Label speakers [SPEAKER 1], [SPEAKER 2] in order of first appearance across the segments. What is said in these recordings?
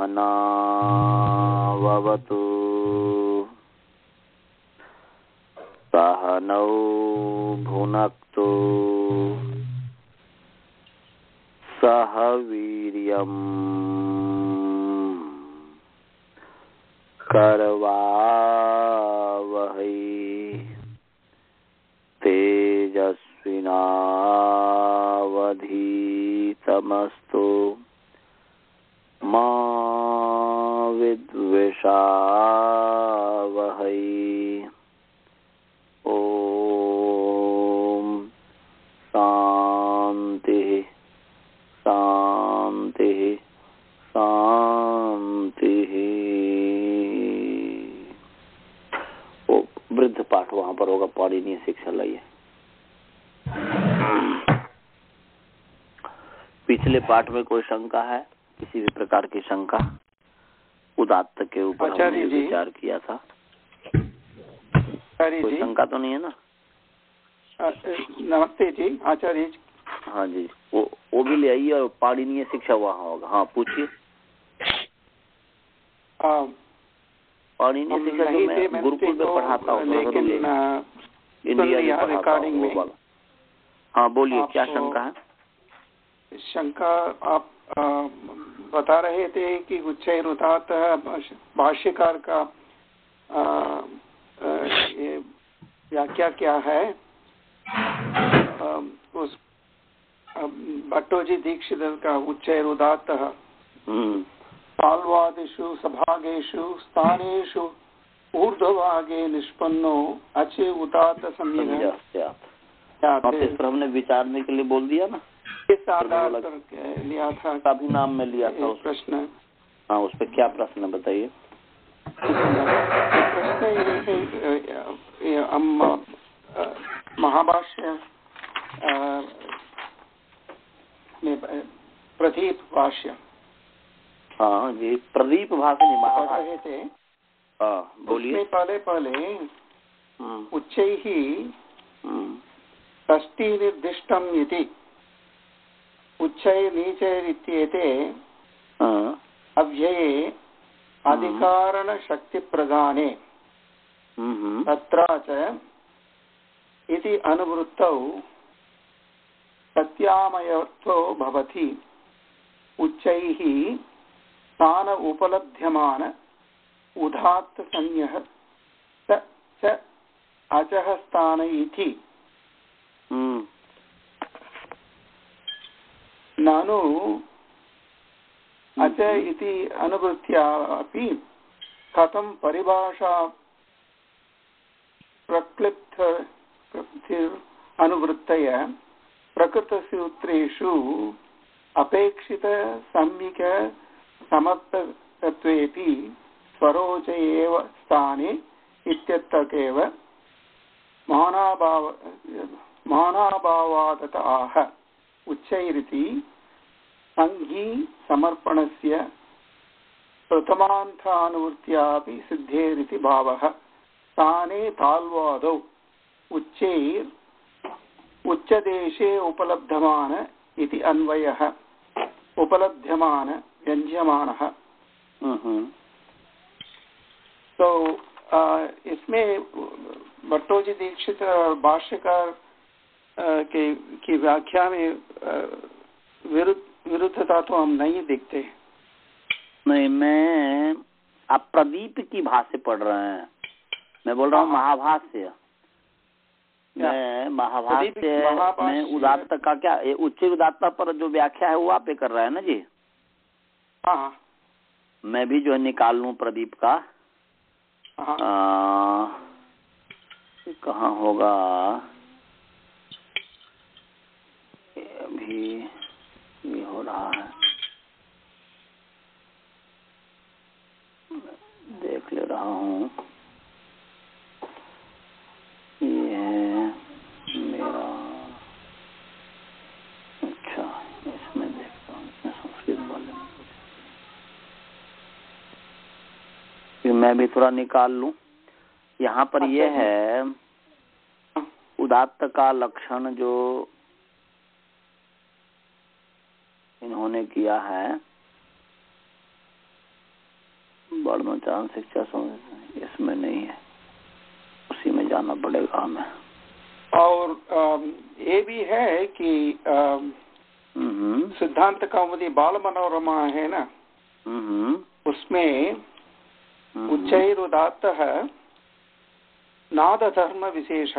[SPEAKER 1] सहनावतु सहनौ भुनक्तु सह वीर्यं करवावहै तेजस्विनावधीतमस्तु मा विद्विषावहै। ओम शांति शांति शांति। वो वृद्ध पाठ वहां पर होगा, पाणिनीय शिक्षा लाइए। पिछले पाठ में कोई शंका है? किसी भी प्रकार की शंका? उदात्त के ऊपर हमने विचार किया था। कोई शंका तो नहीं है ना?
[SPEAKER 2] नमस्ते जी आचार्य जी।
[SPEAKER 1] हाँ जी, वो भी ले आइए और पाणिनीय शिक्षा वहाँ होगा। हाँ पूछिए। पाणिनीय शिक्षा जो मैं गुरुकुल में पढ़ाता हूँ,
[SPEAKER 2] लेकिन
[SPEAKER 1] इंडिया में रिकॉर्डिंग में। हाँ बोलिए, क्या शंका है?
[SPEAKER 2] शंका आप बता रहे थे कि उच्चैरुदात्त भाष्यकार का व्याख्या क्या है? उस भट्टोजी दीक्षित का उच्चैरुदात्त ताल्वादिषु सभागेषु स्थानेषु ऊर्ध्वभागे निष्पन्नो अचे उदात्त सम्यक्।
[SPEAKER 1] हमने विचारने के लिए बोल दिया ना,
[SPEAKER 2] इस आधार पर लिया था,
[SPEAKER 1] काफी नाम में लिया था
[SPEAKER 2] प्रश्न।
[SPEAKER 1] हाँ, उस पर क्या प्रश्न बताइए?
[SPEAKER 2] प्रश्न ये हम महाभाष्य प्रदीप भाष्य।
[SPEAKER 1] हाँ जी, प्रदीप भाष्य नहीं, महाभाष्य
[SPEAKER 2] रहे थे।
[SPEAKER 1] हाँ बोलिए।
[SPEAKER 2] पहले उच्चैः षष्ठी निर्दिष्टम् इति उच्चै नीचैरित्येते अव्यये अधिकारण शक्ति प्रदाने तत्र च इति अनुवृत्तौ सत्यामयत्वो भवति। उच्चैः स्थान उपलभ्यमान उदात्त संज्ञः च अचः स्थान इति। नानु अच इति अनुवृत्त्या अपि कथं परिभाषा प्रक्लिप्त अनुवृत्तय प्रकृतसूत्रेषु अपेक्षित सम्यक् समर्थकत्वेपि स्वरोच एव स्थाने इत्यर्थकेव मानाभावादत आह। उच्चैरिति संज्ञी समर्पणस्य प्रथमान्तानुवृत्त्यापि सिद्धेरिति भावः। स्थाने ताल्वादौ उच्चैर् उच्चदेशे उपलब्धमान इति अन्वयः। उपलब्ध्यमान व्यञ्ज्यमानः। तो इसमें भट्टोजी दीक्षित भाष्यकार की व्याख्या में विरुद्धता तो हम नहीं देखते।
[SPEAKER 1] नहीं, मैं आप प्रदीप की भाष्य पढ़ रहे हैं, मैं बोल रहा हूँ महाभाष्य। मैं महाभाष्य में उदात्त का क्या, उच्च उदात्त पर जो व्याख्या है वो आप कर रहे हैं ना जी?
[SPEAKER 2] हाँ।
[SPEAKER 1] मैं भी जो है निकाल लूँ प्रदीप का। कहाँ होगा अभी? ये हो रहा है, देख ले रहा हूँ। ये है मेरा, अच्छा इसमें देखता हूँ, इसमें संस्कृत वाले में मैं भी थोड़ा निकाल लूँ। यहाँ पर ये है उदात्त का लक्षण जो इन्होंने किया है वर्णोच्चारण शिक्षा समझ इसमें नहीं है, उसी में जाना पड़ेगा हमें।
[SPEAKER 2] और ये भी है कि सिद्धांत कौमुदी बाल मनोरमा है ना, उसमें उच्चैरुदात्तः नाद धर्म विशेष,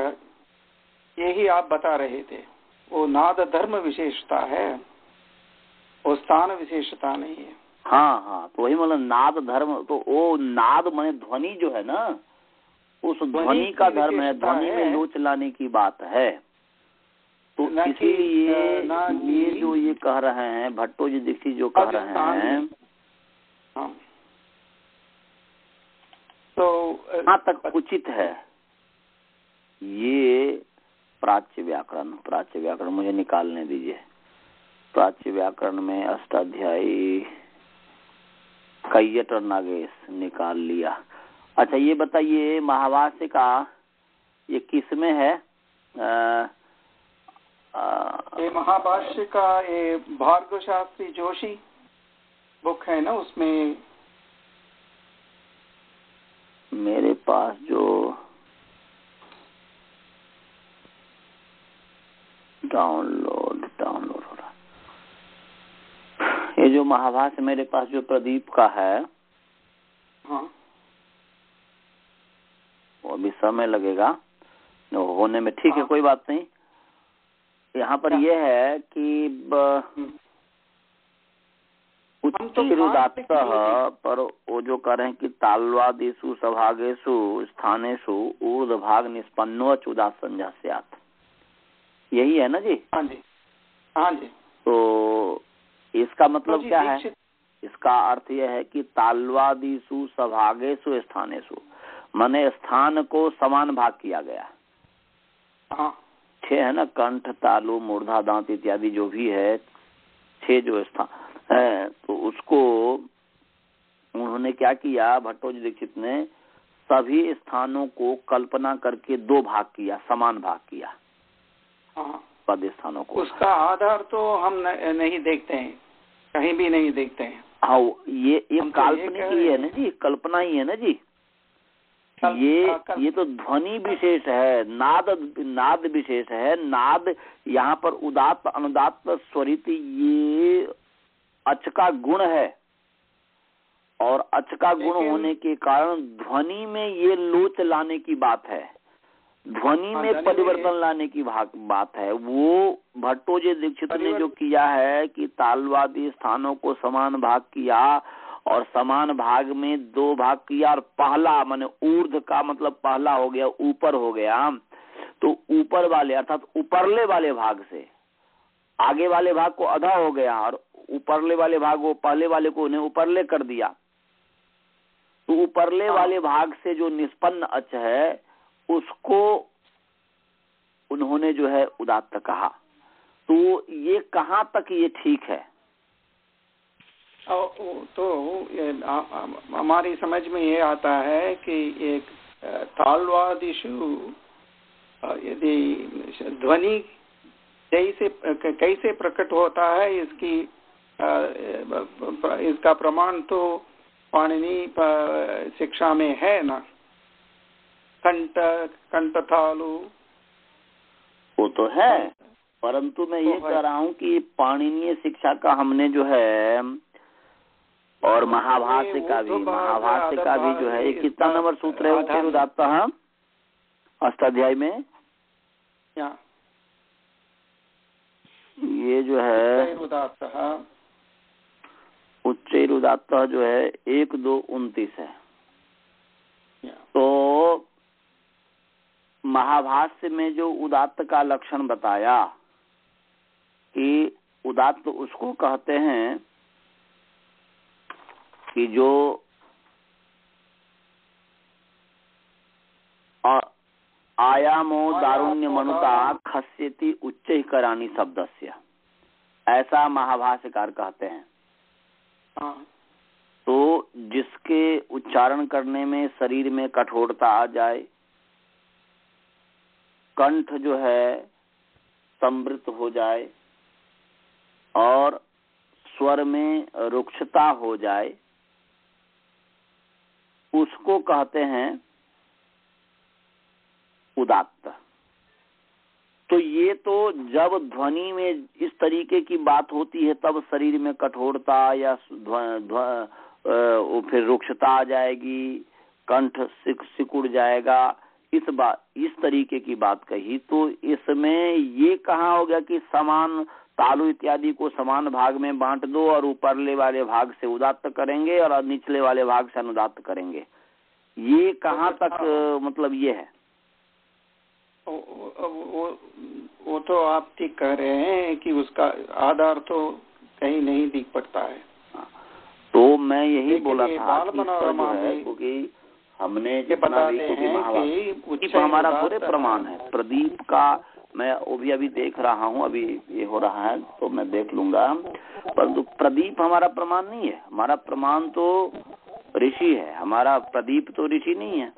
[SPEAKER 2] यही आप बता रहे थे, वो नाद धर्म विशेषता है, वो स्थान विशेषता नहीं है।
[SPEAKER 1] हाँ हाँ, तो वही मतलब नाद धर्म, तो वो नाद माने ध्वनि जो है ना, उस ध्वनि का धर्म है, ध्वनि में लोच लाने की बात है। तो इसीलिए ये जो ये कह रहे हैं भट्टो जी दीक्षित जो कह रहे हैं, तो कहाँ तक उचित है ये प्राच्य व्याकरण मुझे निकालने दीजिए। प्राच्य व्याकरण में अष्टाध्यायी कैयट और नागेश निकाल लिया। अच्छा ये बताइए महाभाष्य का ये किस में है?
[SPEAKER 2] ये महाभाष्य का ये भार्गव शास्त्री जोशी बुक है ना, उसमें
[SPEAKER 1] मेरे पास जो डाउनलोड हो रहा, ये जो महाभाष्य मेरे पास जो प्रदीप का है,
[SPEAKER 2] हाँ,
[SPEAKER 1] वो भी समय लगेगा होने में, ठीक है, कोई बात नहीं। यहाँ पर यह है कि उच्चैरुदात्तः पर वो जो कह रहे हैं कि ताल्वादिषु सभागेषु स्थानेषु ऊर्ध्वभाग निष्पन्नोच उदात्त संज्ञा स्यात्, यही है ना जी?
[SPEAKER 2] हाँ जी, हाँ जी।
[SPEAKER 1] तो इसका मतलब क्या है? इसका अर्थ यह है कि ताल्वादिषु सभागेषु स्थानेषु, माने स्थान को समान भाग किया गया।
[SPEAKER 2] हाँ,
[SPEAKER 1] 6 है ना, कंठ, तालु, मूर्धा, दांत इत्यादि जो भी है, 6 जो स्थान है, तो उसको उन्होंने क्या किया, भट्टो जी दीक्षित ने सभी स्थानों को कल्पना करके 2 भाग किया, समान भाग किया।
[SPEAKER 2] हाँ,
[SPEAKER 1] पद स्थानों को।
[SPEAKER 2] उसका आधार तो हम नहीं देखते हैं, कहीं भी नहीं देखते हैं।
[SPEAKER 1] हाँ, ये काल्पनिक ही है ना जी, कल्पना ही है ना जी। ये तो ध्वनि विशेष है, नाद विशेष है। नाद यहाँ पर उदात्त अनुदात्त स्वरित ये अच का गुण है, और अच का गुण होने के कारण ध्वनि में ये लोच लाने की बात है, ध्वनि में परिवर्तन लाने की बात है। वो भट्टो जी दीक्षित ने जो किया है कि तालवादी स्थानों को समान भाग किया और समान भाग में 2 भाग किया, और पहला माने ऊर्ध्व का मतलब पहला हो गया, ऊपर हो गया, तो ऊपर वाले अर्थात ऊपरले वाले भाग से आगे वाले भाग को अधा हो गया, और ऊपरले वाले भाग को पहले वाले को उन्हें ऊपरले कर दिया। तो ऊपरले वाले भाग से जो निष्पन्न अच है उसको उन्होंने जो है उदात्त कहा। तो ये कहाँ तक ये ठीक है?
[SPEAKER 2] तो हमारी समझ में ये आता है कि एक ताल्वादिषु यदि ध्वनि कैसे प्रकट होता है, इसका प्रमाण तो पाणिनि शिक्षा में है ना, कंठ तालु,
[SPEAKER 1] वो तो है, परंतु मैं ये कह रहा हूँ कि पाणिनीय शिक्षा का हमने जो है, और महाभाष्य का भी जो है, कितना नंबर सूत्र है उच्चैरुदात्तः अष्टाध्यायी में? ये जो है उच्चैरुदात्तः जो है 1-2-29 है। तो महाभाष्य में जो उदात्त का लक्षण बताया कि उदात्त उसको कहते हैं कि जो आयामो दारुण्य मनुता खस्यति उच्चैकराणि शब्दस्य, ऐसा महाभाष्यकार कहते हैं। तो जिसके उच्चारण करने में शरीर में कठोरता आ जाए, कंठ जो है समृत हो जाए और स्वर में रुक्षता हो जाए, उसको कहते हैं उदात्त। तो ये तो जब ध्वनि में इस तरीके की बात होती है तब शरीर में कठोरता या फिर रुक्षता आ जाएगी, कंठ सिकुड़ जाएगा, इस तरीके की बात कही। तो इसमें ये कहा हो गया कि समान तालु इत्यादि को समान भाग में बांट दो और ऊपरले वाले भाग से उदात्त करेंगे और निचले वाले भाग से अनुदात्त करेंगे। ये कहाँ तक मतलब ये है?
[SPEAKER 2] वो तो आप ठीक कह रहे हैं कि उसका आधार तो कहीं नहीं दिख पड़ता है।
[SPEAKER 1] तो मैं यही बोला था क्योंकि हमने जितना भी प्रदीप हमारा पूरे प्रमाण है। प्रदीप का मैं वो भी अभी देख रहा हूँ, अभी ये हो रहा है तो मैं देख लूंगा, परंतु प्रदीप हमारा प्रमाण नहीं है। हमारा प्रमाण तो ऋषि है, हमारा प्रदीप तो ऋषि नहीं है।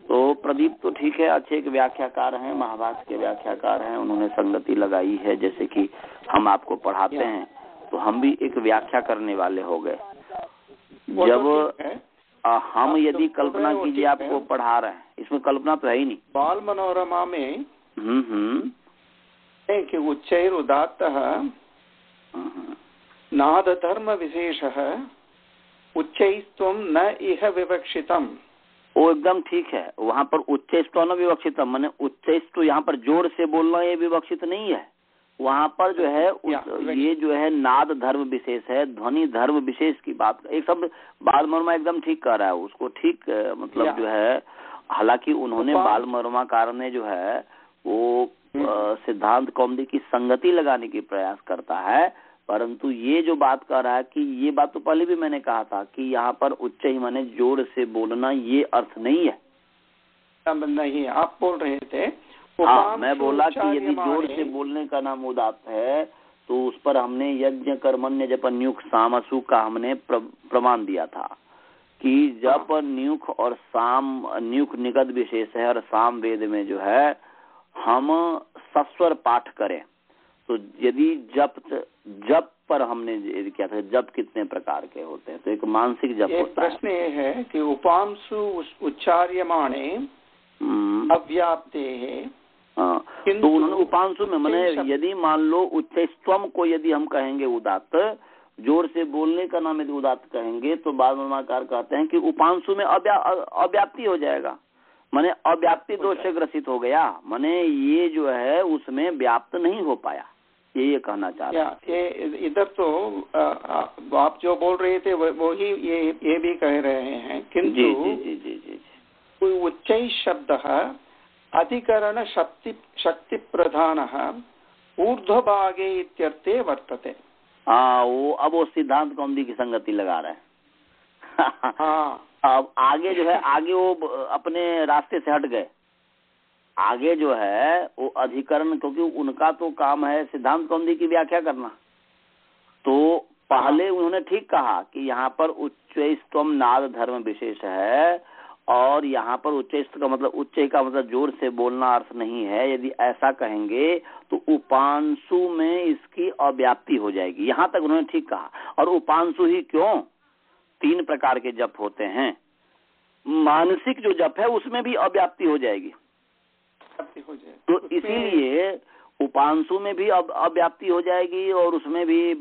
[SPEAKER 1] तो प्रदीप तो ठीक है, अच्छे एक व्याख्याकार हैं, महाभाष्य के व्याख्याकार हैं, उन्होंने संगति लगाई है। जैसे कि हम आपको पढ़ाते हैं तो हम भी एक व्याख्या करने वाले हो गए। जब हम यदि कल्पना कीजिए आपको पढ़ा रहे हैं, इसमें कल्पना तो है ही नहीं।
[SPEAKER 2] बाल मनोरमा में कि उच्चैर उदात्तः नाद धर्म विशेषः उच्चैस्त्वं न इह विवक्षितम्।
[SPEAKER 1] वो एकदम ठीक है, वहाँ पर उच्चैस्त्व न विवक्षितम, माने उच्चैस्त्व यहाँ पर जोर से बोलना ये विवक्षित नहीं है। वहाँ पर जो है ये जो है नाद धर्म विशेष है, ध्वनि धर्म विशेष की बात। एक शब्द बाल मनोरमा एकदम ठीक कह रहा है, उसको ठीक मतलब जो है, हालांकि उन्होंने बाल मनोरमाकार ने जो है वो सिद्धांत कौमुदी की संगति लगाने की प्रयास करता है, परंतु ये जो बात कर रहा है कि ये बात तो पहले भी मैंने कहा था कि यहाँ पर उच्च ही माने जोर से बोलना ये अर्थ नहीं है।
[SPEAKER 2] नहीं, आप बोल रहे थे।
[SPEAKER 1] हाँ, मैं बोला कि यदि जोर से बोलने का नाम उदात्त है तो उस पर हमने यज्ञ कर्मण्य जप न्युख सामसु का हमने प्रमाण दिया था कि जप न्युख और साम, न्युख निगद विशेष है और साम वेद में जो है हम सस्वर पाठ करें। तो यदि जप पर हमने क्या था, जप कितने प्रकार के होते हैं, तो एक मानसिक जप होता है।
[SPEAKER 2] प्रश्न ये है कि उपांशु उच्चार्यमाणे अव्याप्ते है।
[SPEAKER 1] हाँ, तो उन्होंने उपांशु में मैंने यदि मान लो उच्चैस्त्वम को यदि हम कहेंगे उदात्त, जोर से बोलने का नाम यदि उदात्त कहेंगे तो बाल मनोरमाकार कहते हैं कि उपांशु में अव्याप्ति हो जाएगा, माने अव्याप्ति दोष से ग्रसित हो गया, माने ये जो है उसमें व्याप्त नहीं हो पाया, ये कहना चाह रहा है।
[SPEAKER 2] इधर तो आप जो बोल रहे थे वो ही ये भी कह रहे हैं, किंतु उच्चै शब्दः अधिकरण शक्ति प्रधान ऊर्ध्वभागे इत्यर्थे वर्तते।
[SPEAKER 1] हाँ, वो अब वो सिद्धांत कौमुदी की संगति लगा रहे हैं। हाँ, अब आगे जो है, आगे वो अपने रास्ते से हट गए। आगे जो है वो अधिकरण, क्योंकि उनका तो काम है सिद्धांत कौमुदी की व्याख्या करना। तो पहले उन्होंने ठीक कहा कि यहाँ पर उच्चैस्त्वम नाद धर्म विशेष है और यहाँ पर उच्चैस्त का मतलब उच्च का मतलब जोर से बोलना अर्थ नहीं है। यदि ऐसा कहेंगे तो उपांशु में इसकी अव्याप्ति हो जाएगी, यहाँ तक उन्होंने ठीक कहा। और उपांशु ही क्यों, 3 प्रकार के जप होते हैं। मानसिक जो जप है उसमें भी अव्याप्ति हो जाएगी, तो इसीलिए उपांशु में भी अव्याप्ति हो जाएगी और उसमें भी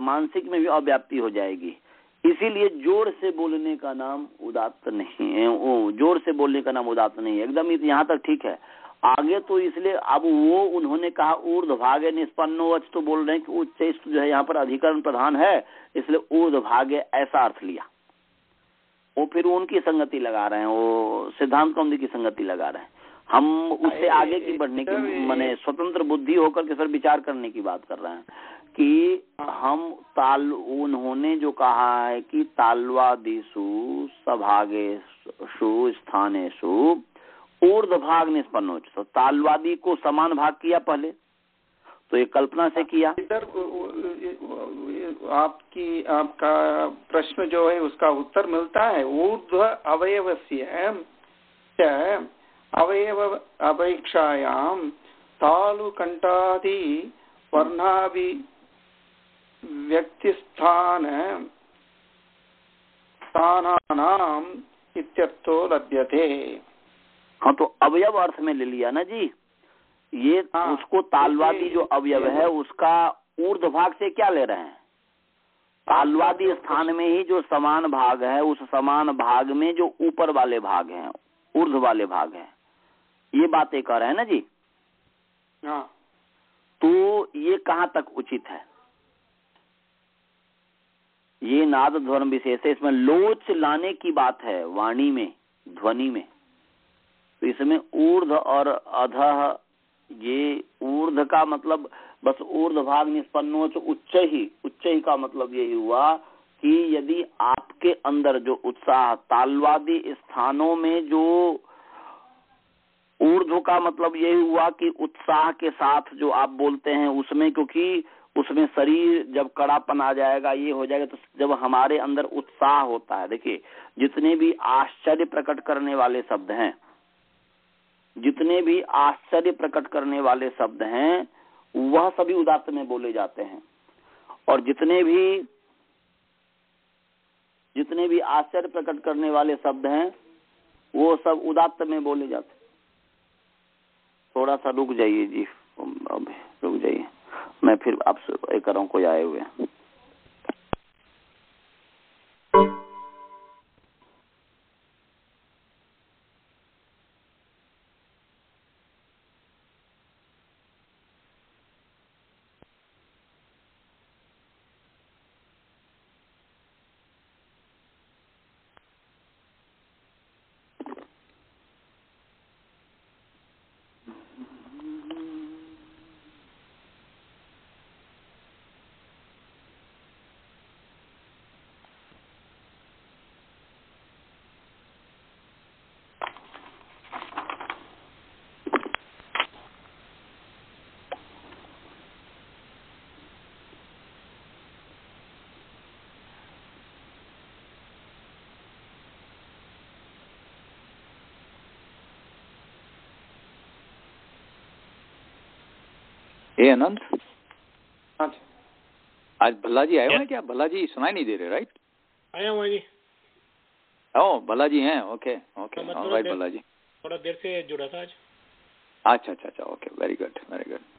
[SPEAKER 1] मानसिक में भी अव्याप्ति हो जाएगी। इसीलिए जोर से बोलने का नाम उदात्त नहीं है, वो जोर से बोलने का नाम उदात्त नहीं है, एकदम यहाँ तक ठीक है। आगे तो इसलिए अब वो उन्होंने कहा ऊर्ध्वभागे निष्पन्नो, तो बोल रहे हैं कि उच्चैस्त जो है यहाँ पर अधिकरण प्रधान है, इसलिए ऊर्ध्वभागे ऐसा अर्थ लिया। वो फिर उनकी संगति लगा रहे हैं, वो सिद्धांत कौमुदी की संगति लगा रहे हैं। हम उससे आगे की बढ़ने की माने स्वतंत्र बुद्धि होकर के फिर विचार करने की बात कर रहे हैं कि हम उन्होंने जो कहा है कि ताल्वादिषु सभागेषु स्थानेषु ऊर्ध्वभाग निष्पन्नोच, तो ताल्वादी को समान भाग किया पहले, तो ये कल्पना से किया।
[SPEAKER 2] इधर आपका प्रश्न जो है उसका उत्तर मिलता है। ऊर्ध्व अवयवस्य अवयव अपेक्षायां तालु कंठादि वर्णाभि व्यक्तिस्थानानां इत्यर्थो लभ्यते।
[SPEAKER 1] हाँ, तो अवयव अर्थ में ले लिया ना जी। ये उसको तालवादी जो अवयव है उसका ऊर्ध्व भाग से क्या ले रहे हैं? तालवादी स्थान में ही जो समान भाग है, उस समान भाग में जो ऊपर वाले भाग हैं, ऊर्ध्व वाले भाग हैं, ये बातें कर रहे हैं ना जी। तो ये कहाँ तक उचित है? ये नाद ध्वनि विशेष है, इसमें लोच लाने की बात है वाणी में, ध्वनि में। तो इसमें ऊर्ध और अधः, ये ऊर्ध का मतलब बस ऊर्ध भाग निष्पन्नोच उच्च ही का मतलब यही हुआ कि यदि आपके अंदर जो उत्साह, तालवादी स्थानों में जो ऊर्ध्व का मतलब यही हुआ कि उत्साह के साथ जो आप बोलते हैं उसमें, क्योंकि उसमें शरीर जब कड़ापन आ जाएगा, ये हो जाएगा, तो जब हमारे अंदर उत्साह होता है, देखिए जितने भी आश्चर्य प्रकट करने वाले शब्द हैं, जितने भी आश्चर्य प्रकट करने वाले शब्द हैं वह सभी उदात्त में बोले जाते हैं, और जितने भी आश्चर्य प्रकट करने वाले शब्द हैं वो सब उदात्त में बोले जाते हैं। थोड़ा सा रुक जाइए जी, रुक जाइए, मैं फिर आपसे एक करूँ, कोई आए हुए हैं।
[SPEAKER 3] अनंत, आज भल्ला जी आए हुए हैं क्या? भल्ला जी सुनाई नहीं दे रहे, राइट?
[SPEAKER 4] आया हुआ जी।
[SPEAKER 3] ओह, भल्ला जी हैं, okay okay, alright Bhalla ji.
[SPEAKER 4] थोड़ा देर से जुड़ा था आज।
[SPEAKER 3] अच्छा, okay, very good very good.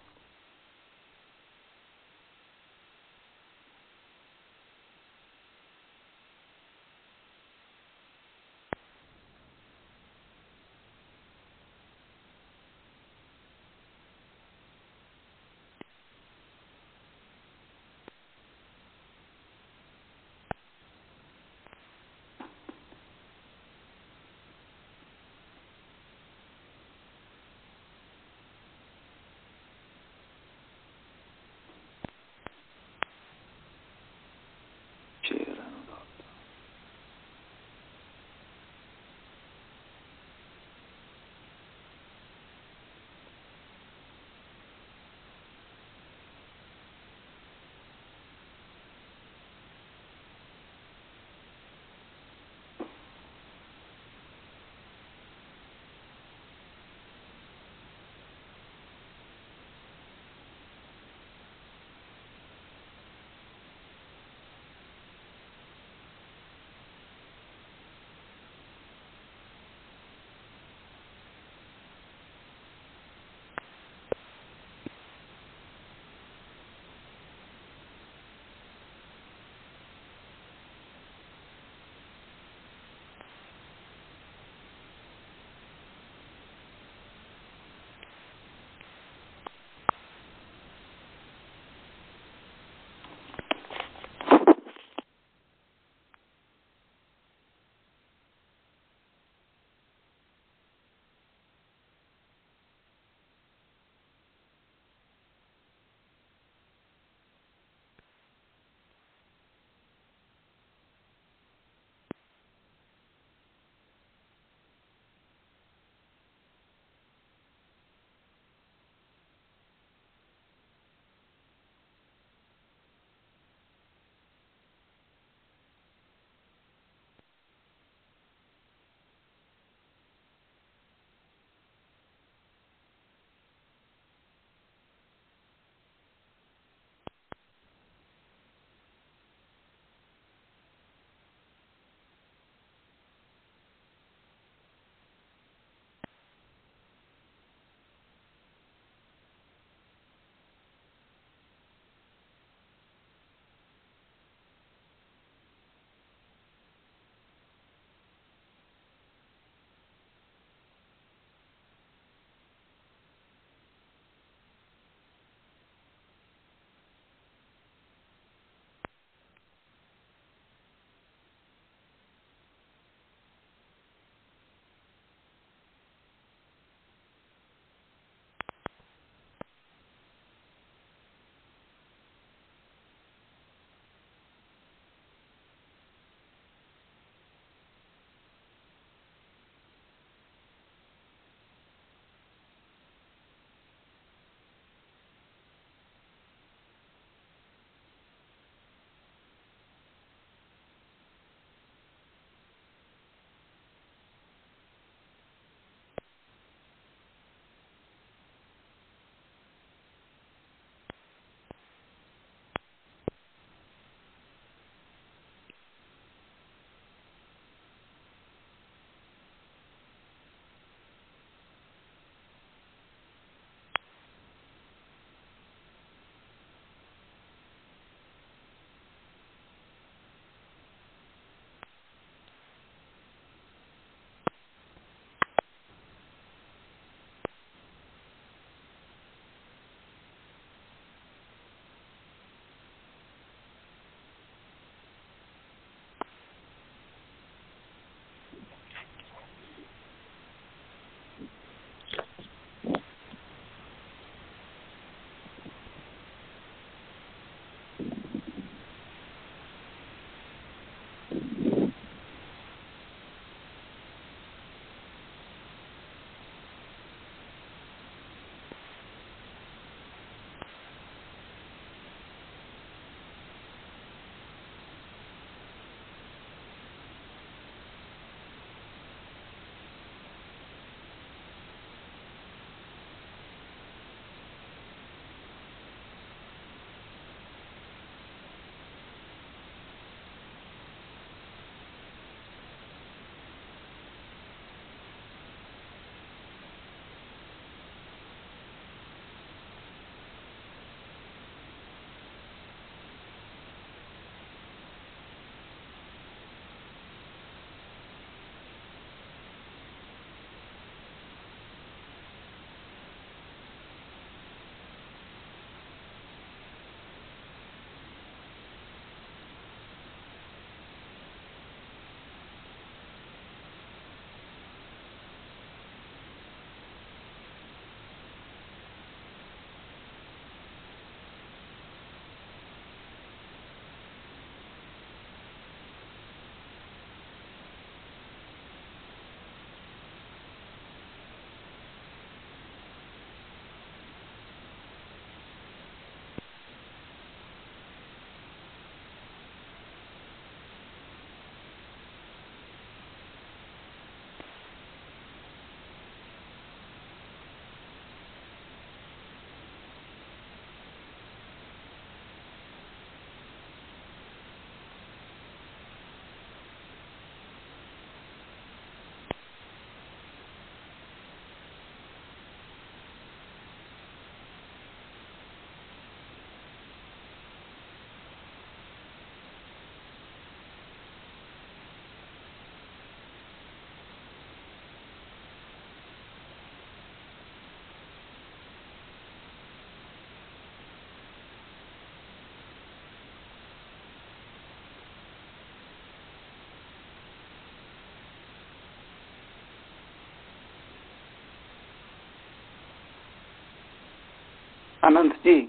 [SPEAKER 2] Anant ji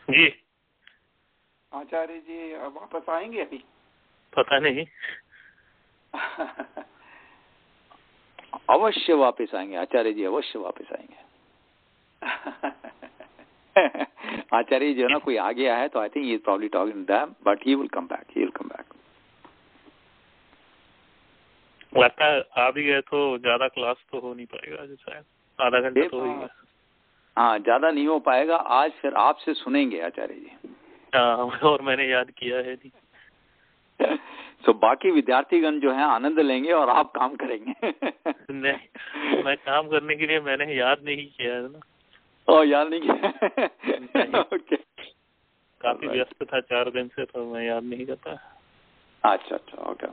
[SPEAKER 5] ji
[SPEAKER 2] Acharya ji वापस आएंगे अभी?
[SPEAKER 5] पता नहीं।
[SPEAKER 3] अवश्य वापस आएंगे आचार्य जी, अवश्य वापस आएंगे। आचार्य जी जो ना कोई आ गया है तो I think he is probably talking to them, but he will come back, he will come back.
[SPEAKER 5] लगता है आ भी गए तो ज्यादा क्लास तो हो नहीं पाएगा आज, शायद आधा घंटा तो होगा।
[SPEAKER 3] हाँ ज्यादा नहीं हो पाएगा आज, फिर आपसे सुनेंगे आचार्य जी।
[SPEAKER 5] हाँ और मैंने याद किया है नहीं।
[SPEAKER 3] तो बाकी विद्यार्थीगण जो हैं आनंद लेंगे और आप काम करेंगे।
[SPEAKER 5] नहीं, मैं काम करने के लिए मैंने याद नहीं किया है ना।
[SPEAKER 3] ओ याद नहीं किया? ओके।
[SPEAKER 5] काफी व्यस्त था 4 दिन से, तो मैं याद नहीं करता।
[SPEAKER 3] अच्छा अच्छा ओके।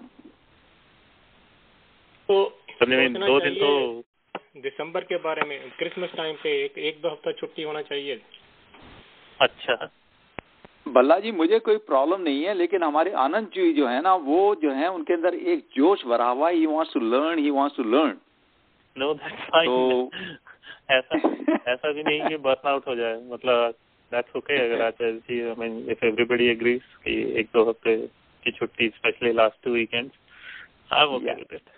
[SPEAKER 4] तो
[SPEAKER 5] 2 दिन तो
[SPEAKER 4] दिसंबर के बारे में, क्रिसमस टाइम पे एक 2 हफ्ता छुट्टी होना चाहिए।
[SPEAKER 5] अच्छा
[SPEAKER 3] बल्ला जी मुझे कोई प्रॉब्लम नहीं है, लेकिन हमारे आनंद जी जो है ना, वो जो है उनके अंदर एक जोश भरा हुआ है। He wants to learn.
[SPEAKER 5] No that's fine. ऐसा भी नहीं कि बर्न आउट हो जाए, मतलब दैट्स ओके अगर Acharya ji, I mean if everybody agrees कि 1-2 हफ्ते की छुट्टी, specially last 2 weekends, I am okay with it.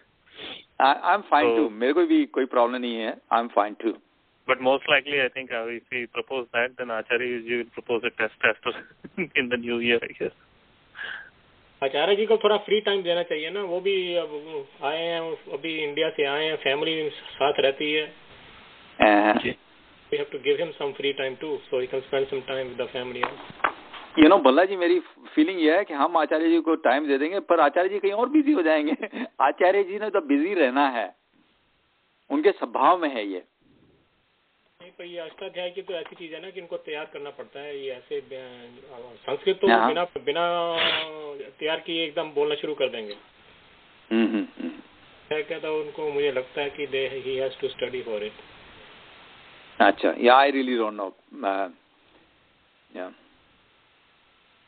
[SPEAKER 3] I am fine too, मेरे को भी कोई प्रॉब्लम नहीं है, I am fine too.
[SPEAKER 5] But most likely, I think if we propose that, then Acharya ji will propose a test in the new year, I guess.
[SPEAKER 4] आचार्य जी को थोड़ा free time देना चाहिए ना, वो भी अब आए हैं, अभी इंडिया से आए हैं, फैमिली साथ रहती है। We have to give him some free time too, so he can spend some time with the family.
[SPEAKER 3] You know, बल्ला जी मेरी फीलिंग ये है कि हम आचार्य जी को टाइम दे देंगे, पर आचार्य जी कहीं और बिजी हो जाएंगे। आचार्य जी ने तो बिजी रहना है, उनके स्वभाव में है ये।
[SPEAKER 4] नहीं, पर ये अष्टाध्यायी की तो ऐसी चीज है ना कि इनको तैयार करना पड़ता है। ये ऐसे संस्कृत तो बिना तैयार किए एकदम बोलना शुरू कर देंगे। क्या था उनको, मुझे लगता है कि he has to study for it.
[SPEAKER 3] अच्छा, yeah, I really don't know. Yeah.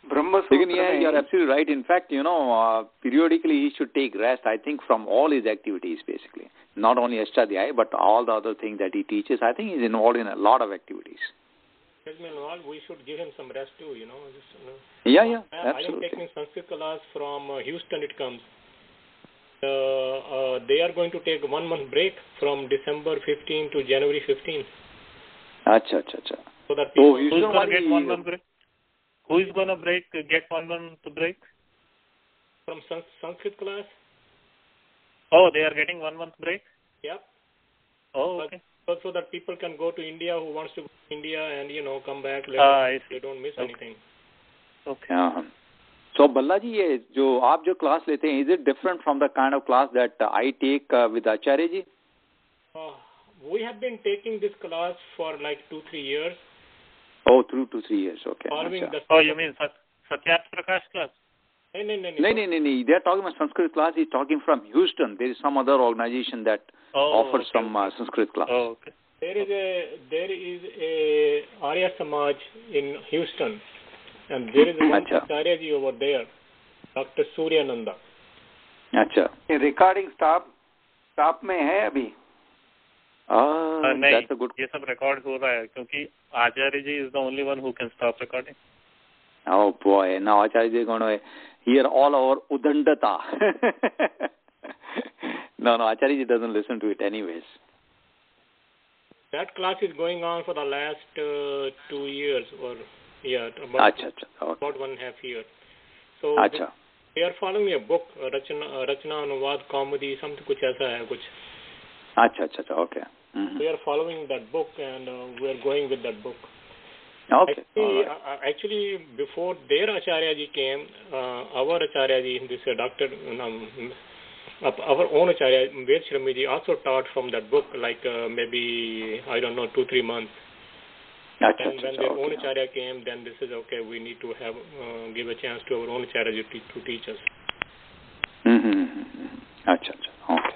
[SPEAKER 3] Lekin yeah, you are absolutely right. In fact, you know, periodically he should take rest, I think, from all his activities, basically. Not only Ashtadhyaya, but all the other things that he teaches. I think he's involved in a lot of activities.
[SPEAKER 4] We should give him some rest too, you know.
[SPEAKER 3] Yeah, absolutely.
[SPEAKER 4] I am taking Sanskrit class from Houston, it comes. They are going to take 1 month break from December 15 to January 15.
[SPEAKER 3] Acha.
[SPEAKER 4] So that people
[SPEAKER 5] who's going to get 1 month break? Who is going to get 1 month break?
[SPEAKER 4] From Sanskrit class.
[SPEAKER 5] Oh, they are getting 1 month break?
[SPEAKER 4] Yep.
[SPEAKER 5] Oh, okay.
[SPEAKER 4] So that people can go to India who wants to go to India and, you know, come back later. They don't miss anything.
[SPEAKER 3] Okay. So, Balla ji, ये जो आप जो class लेते हैं, is it different from the kind of class that I take with Acharya ji?
[SPEAKER 4] We have been taking this class for like 2-3 years.
[SPEAKER 3] Oh, 2-3 years, okay.
[SPEAKER 5] Oh, you mean Satyat Prakash class?
[SPEAKER 3] No. They are talking about Sanskrit class. He's talking from Houston. There is some other organization that offers some Sanskrit class.
[SPEAKER 5] Oh, okay.
[SPEAKER 4] There is a Arya Samaj in Houston, and there is one Acharya ji over there, Dr. Suryananda.
[SPEAKER 3] अच्छा.
[SPEAKER 2] Recording stop में है अभी?
[SPEAKER 5] नहीं, that's a good. ये सब record हो रहा है क्योंकि आचार्य जी is the only one who can stop recording.
[SPEAKER 3] Oh boy, now Acharya ji is going to hear all our udandata. No, Acharya ji doesn't listen to it anyways.
[SPEAKER 4] That class is going on for the last 2 years or about 1.5 years. So they are following a book, Rachna Anuvad Kaumudi, something कुछ ऐसा है कुछ.
[SPEAKER 3] अच्छा, okay.
[SPEAKER 4] We are following that book and we are going with that book.
[SPEAKER 3] Okay.
[SPEAKER 4] Actually, before their Acharya ji came, our Acharya ji, this doctor, our own Acharya, Ved Shrami ji, also taught from that book, like maybe, I don't know, 2-3 months. And when their own Acharya came, then this is okay, we need to have give a chance to our own Acharya ji to teach us.
[SPEAKER 3] Acha, okay.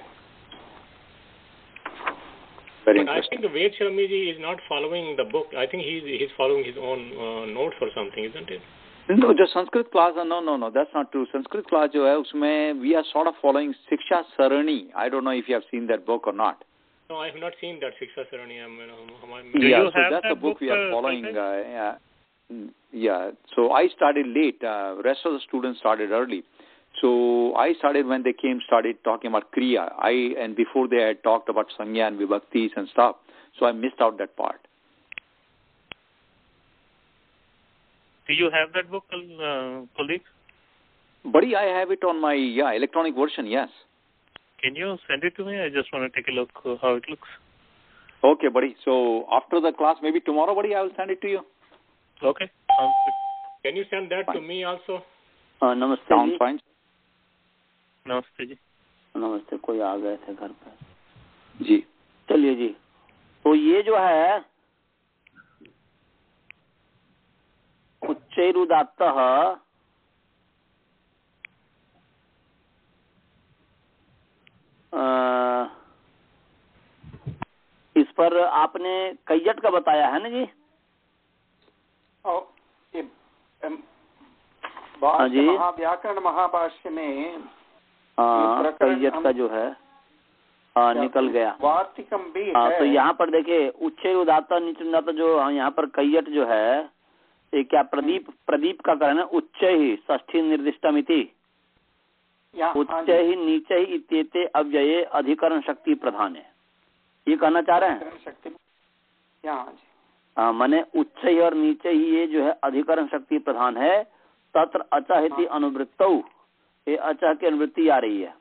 [SPEAKER 4] But I think Ved Shrami ji is not following the book. I think he's following his own notes or something, isn't it?
[SPEAKER 3] No, just Sanskrit class, no, that's not true. Sanskrit class जो है उसमें we are sort of following Siksha Sarani. I don't know if you have seen that book or not.
[SPEAKER 4] No, I have not seen that Shiksha Sarani.
[SPEAKER 3] Yeah, so that's the book we are following. Yeah, so I started late. Rest of the students started early. So I started when they started talking about Kriya. And before they had talked about Sanya and Vibhaktis and stuff. So I missed out that part.
[SPEAKER 5] Do you have that book, Kuldeep?
[SPEAKER 3] Buddy, I have it on my electronic version, yes.
[SPEAKER 5] Can you send it to me? I just want to take a look how it looks.
[SPEAKER 3] Okay, buddy. So after the class, maybe tomorrow, buddy, I will send it to you.
[SPEAKER 5] Okay. Sounds good.
[SPEAKER 4] Can you send that to me also?
[SPEAKER 1] नमस्ते।
[SPEAKER 3] Sounds fine.
[SPEAKER 5] नमस्ते जी।
[SPEAKER 1] नमस्ते, कोई आ गए थे घर पर
[SPEAKER 3] जी।
[SPEAKER 1] चलिए जी, तो ये जो है उच्चैरुदात्तः इस पर आपने कैयट का बताया है ना जी?
[SPEAKER 2] जी, व्याकरण महाभाष्य में
[SPEAKER 1] कैयट का जो है निकल गया।
[SPEAKER 2] वार्तिकम भी है।
[SPEAKER 1] तो यहाँ पर देखिए उच्चैरुदात्तः नीचैरुदात्तः जो यहाँ पर कैयट जो है ये क्या प्रदीप का कहना है उच्च ही षष्ठी निर्दिष्टमिति उच्च ही नीचे ही इत्येते अव्यये अधिकरण शक्ति प्रधान है, ये कहना चाह रहे हैं। माने उच्च ही और नीचे ही ये जो है अधिकरण शक्ति प्रधान है। तत्र अचहिति अनुवृत्तौ, ये अचह की अनुवृत्ति आ रही है।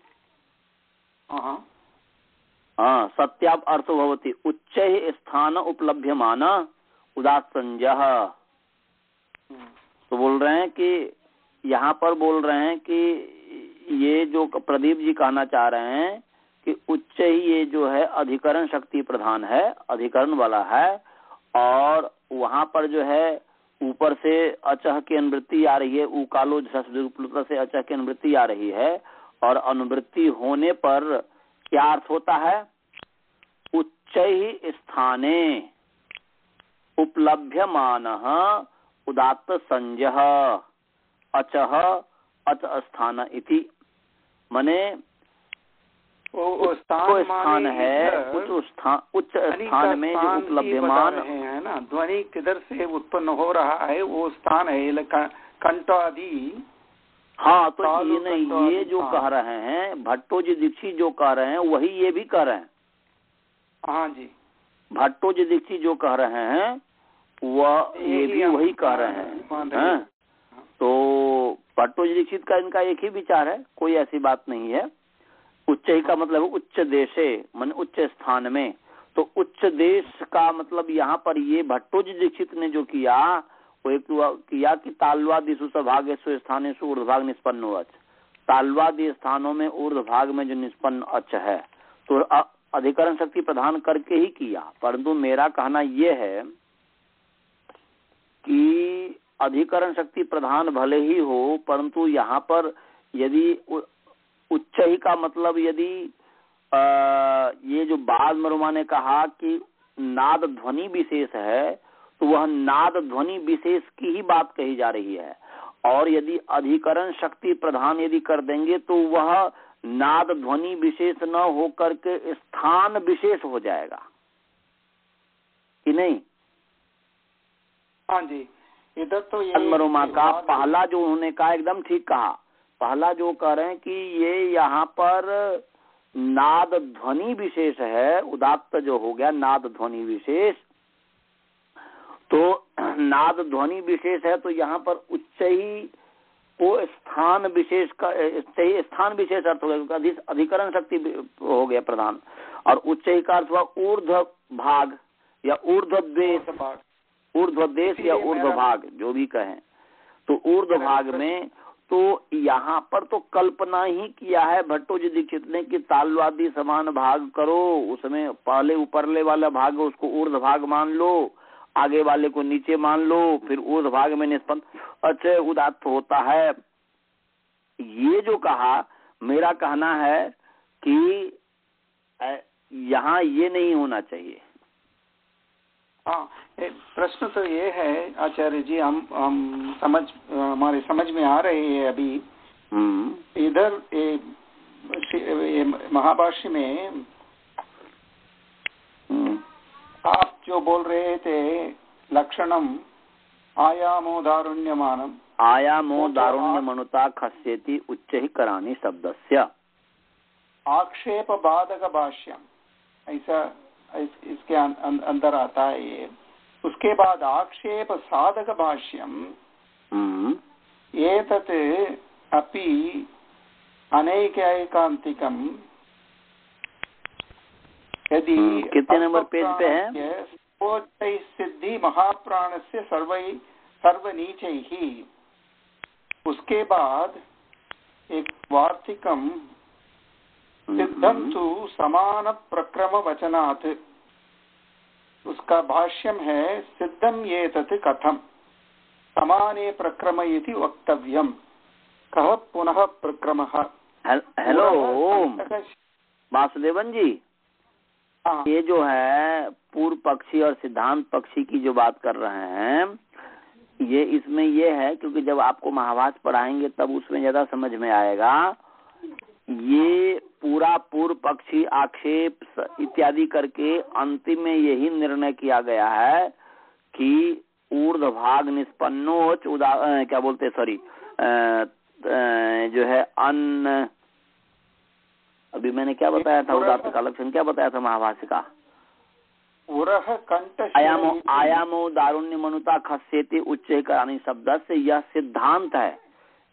[SPEAKER 1] हाँ, सत्याप अर्थो भवति उच्च ही स्थान उपलभ्यमान उदात्तंजः। तो बोल रहे हैं कि यहाँ पर बोल रहे हैं कि ये जो प्रदीप जी कहना चाह रहे हैं कि उच्च ही ये जो है अधिकरण शक्ति प्रधान है, अधिकरण वाला है, और वहां पर जो है ऊपर से अचह की अनुवृत्ति आ रही है, उकालो से अचह की अनुवृत्ति आ रही है, और अनुवृत्ति होने पर क्या अर्थ होता है? उच्च ही स्थाने उपलभ्यमानः उदात्त संजः अचह अच स्थान इति। मने
[SPEAKER 2] वो स्थान
[SPEAKER 1] है उच्च स्थान में जो उपलब्धमान
[SPEAKER 2] है ना, ध्वनि किधर से उत्पन्न हो रहा है वो स्थान है, कंठ आदि।
[SPEAKER 1] हाँ, तो ये नहीं, ये जो कह रहे हैं भट्टो जी दीक्षित जो कह रहे हैं वही ये भी कह रहे हैं।
[SPEAKER 2] हाँ जी,
[SPEAKER 1] भट्टो जी दीक्षित जो कह रहे हैं वह ये भी वही कह रहे हैं। तो भट्टो जी दीक्षित का इनका एक ही विचार है, कोई ऐसी बात नहीं है। उच्च ही का मतलब उच्च देशे मन उच्च स्थान में, तो उच्च देश का मतलब यहाँ पर ये भट्टो जी दीक्षित ने जो किया वो एक किया कि तालवादिषु सभागेषु स्थानेषु ऊर्ध्वभाग निष्पन्न अच, तालवादी स्थानों में ऊर्ध्वभाग में जो निष्पन्न अच है तो अधिकरण शक्ति प्रदान करके ही किया। परंतु मेरा कहना यह है कि अधिकरण शक्ति प्रधान भले ही हो, परंतु यहाँ पर यदि उच्च ही का मतलब यदि ये जो बाद मरुमा ने कहा कि नाद ध्वनि विशेष है तो वह नाद ध्वनि विशेष की ही बात कही जा रही है, और यदि अधिकरण शक्ति प्रधान यदि कर देंगे तो वह नाद ध्वनि विशेष न होकर के स्थान विशेष हो जाएगा कि नहीं?
[SPEAKER 2] हाँ जी, इधर तो ये
[SPEAKER 1] मरुमा का पहला जो उन्होंने कहा एकदम ठीक कहा। पहला जो कह रहे हैं कि ये यहाँ पर नाद ध्वनि विशेष है, उदात्त जो हो गया नाद ध्वनि विशेष, तो नाद ध्वनि विशेष है तो यहाँ पर उच्च ही वो स्थान विशेष का स्थान विशेष अर्थ हो गया, अधिकरण शक्ति हो गया प्रधान, और उच्च ही का अर्थ हुआ ऊर्ध्व भाग या ऊर्ध्व देश या ऊर्ध्व भाग जो भी कहें। तो ऊर्ध्व भाग में तो यहाँ पर तो कल्पना ही किया है भट्टो जी दीक्षित ने कि तालवादी समान भाग करो, उसमें पहले ऊपरले वाला भाग उसको ऊर्ध्व भाग मान लो, आगे वाले को नीचे मान लो, फिर ऊर्ध्व भाग में निष्पन्न अच्छे उदात्त होता है। ये जो कहा, मेरा कहना है कि यहाँ ये नहीं होना चाहिए।
[SPEAKER 2] हाँ, प्रश्न तो ये है आचार्य जी, हम हमारे समझ में आ रहे हैं अभी। इधर महाभाष्य में जो बोल रहे थे लक्षणम आयामो दारुण्यमानम,
[SPEAKER 1] आयामो दारुण्यमनुता खस्यति उच्चैः कराणि शब्दस्य
[SPEAKER 2] आक्षेप बाधक भाष्यम, ऐसा इसके अंदर आता है ये। उसके बाद आक्षेप साधक भाष्यम एतत् अपि अनैकान्तिकम, यदि
[SPEAKER 1] कितने नंबर पेज पे है?
[SPEAKER 2] सिद्धि महाप्राण से सर्वनीचैः। उसके बाद एक वार्तिकम सिद्धम तु समान प्रक्रम वचनात्, उसका भाष्यम है सिद्धम ये तत् कथम समाने प्रक्रम इति वक्तव्यम, कह पुनः प्रक्रमः।
[SPEAKER 1] हेलो वासुदेवन जी, ये जो है पूर्व पक्षी और सिद्धांत पक्षी की जो बात कर रहे हैं, ये इसमें ये है क्योंकि जब आपको महाभाष्य पढ़ाएंगे तब उसमें ज्यादा समझ में आएगा। ये पूरा पूर्व पक्षी आक्षेप इत्यादि करके अंतिम में यही निर्णय किया गया है कि ऊर्ध्व भाग निष्पन्नो क्या बोलते सॉरी जो है अन्न, अभी मैंने क्या बताया था उदात्त का लक्षण, क्या बताया था महाभाष्य का? आयामो दारुण्य मनुता खस्यति उच्चैः कराणि शब्द से यह सिद्धांत है।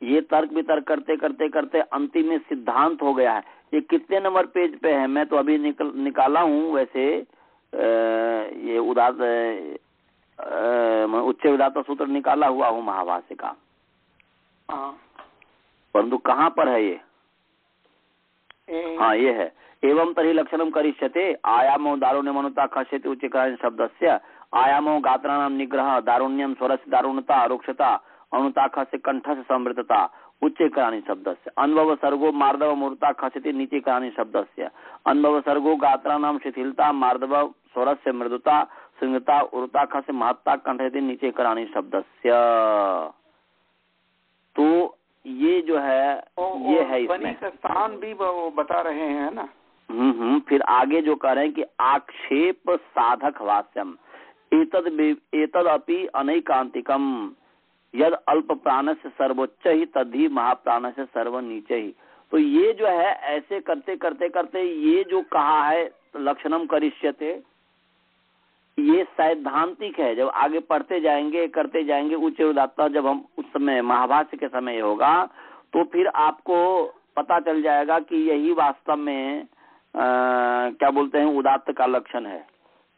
[SPEAKER 1] ये तर्क वितर्क करते करते करते अंतिम में सिद्धांत हो गया है। ये कितने नंबर पेज पे है? मैं तो अभी निकाला हूँ वैसे ये उच्च उदात्त सूत्र निकाला हुआ हूँ महाभाष्य का, परंतु कहाँ पर है ये? हाँ ये है। एवं तरी लक्षणम करिष्यते आयामो दारुण्य मनुता खस्यति उच्च कराणि शब्दस्य आयामो गात्राणां निग्रह दारुण्यम स्वरस्य दारुणता रुक्षता अनुता खस्य कंठ से समृद्धता उच्च कराणि शब्दस्य अनुभव सर्गो मार्दव मूर्ता खस्यति नीचे कराणि शब्दस्य अनुभव सर्गो गात्राणां शिथिलता मार्दव स्वरस्य मृदुता श्रृंगता उर्ता खस्य महत्ता कंठ से नीचे कराणि शब्दस्य। तो ये जो है ये है इसमें
[SPEAKER 2] स्थान भी वो बता रहे हैं ना।
[SPEAKER 1] फिर आगे जो कह रहे हैं कि आक्षेप साधक वास्यम एतद अपि अनैकांतिकम यद अल्प प्राण से सर्वोच्च ही तद्धि महाप्राण से सर्वनीच ही। तो ये जो है ऐसे करते करते करते ये जो कहा है लक्षणम करिष्यते, ये सैद्धांतिक है। जब आगे पढ़ते जाएंगे करते जाएंगे उच्च उदात्त, जब हम उस समय महाभाष्य के समय होगा तो फिर आपको पता चल जाएगा कि यही वास्तव में क्या बोलते हैं उदात्त का लक्षण है।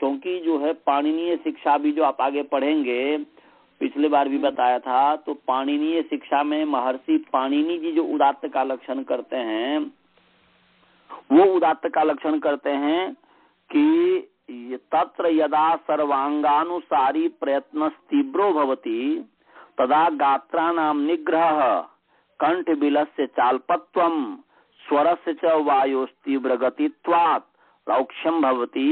[SPEAKER 1] क्योंकि जो है पाणिनीय शिक्षा भी जो आप आगे पढ़ेंगे, पिछले बार भी बताया था, तो पाणिनीय शिक्षा में महर्षि पाणिनि जी जो उदात्त का लक्षण करते हैं वो उदात्त का लक्षण करते हैं कि तत्र यदा सर्वांगानुसारी प्रयत्न तीव्रो भवति तदा गात्राणां निग्रह कंठ बिलस्य चाल्पत्वम स्वरस्य च वायोस्तीव्र गतित्वात् रौक्ष्यम भवति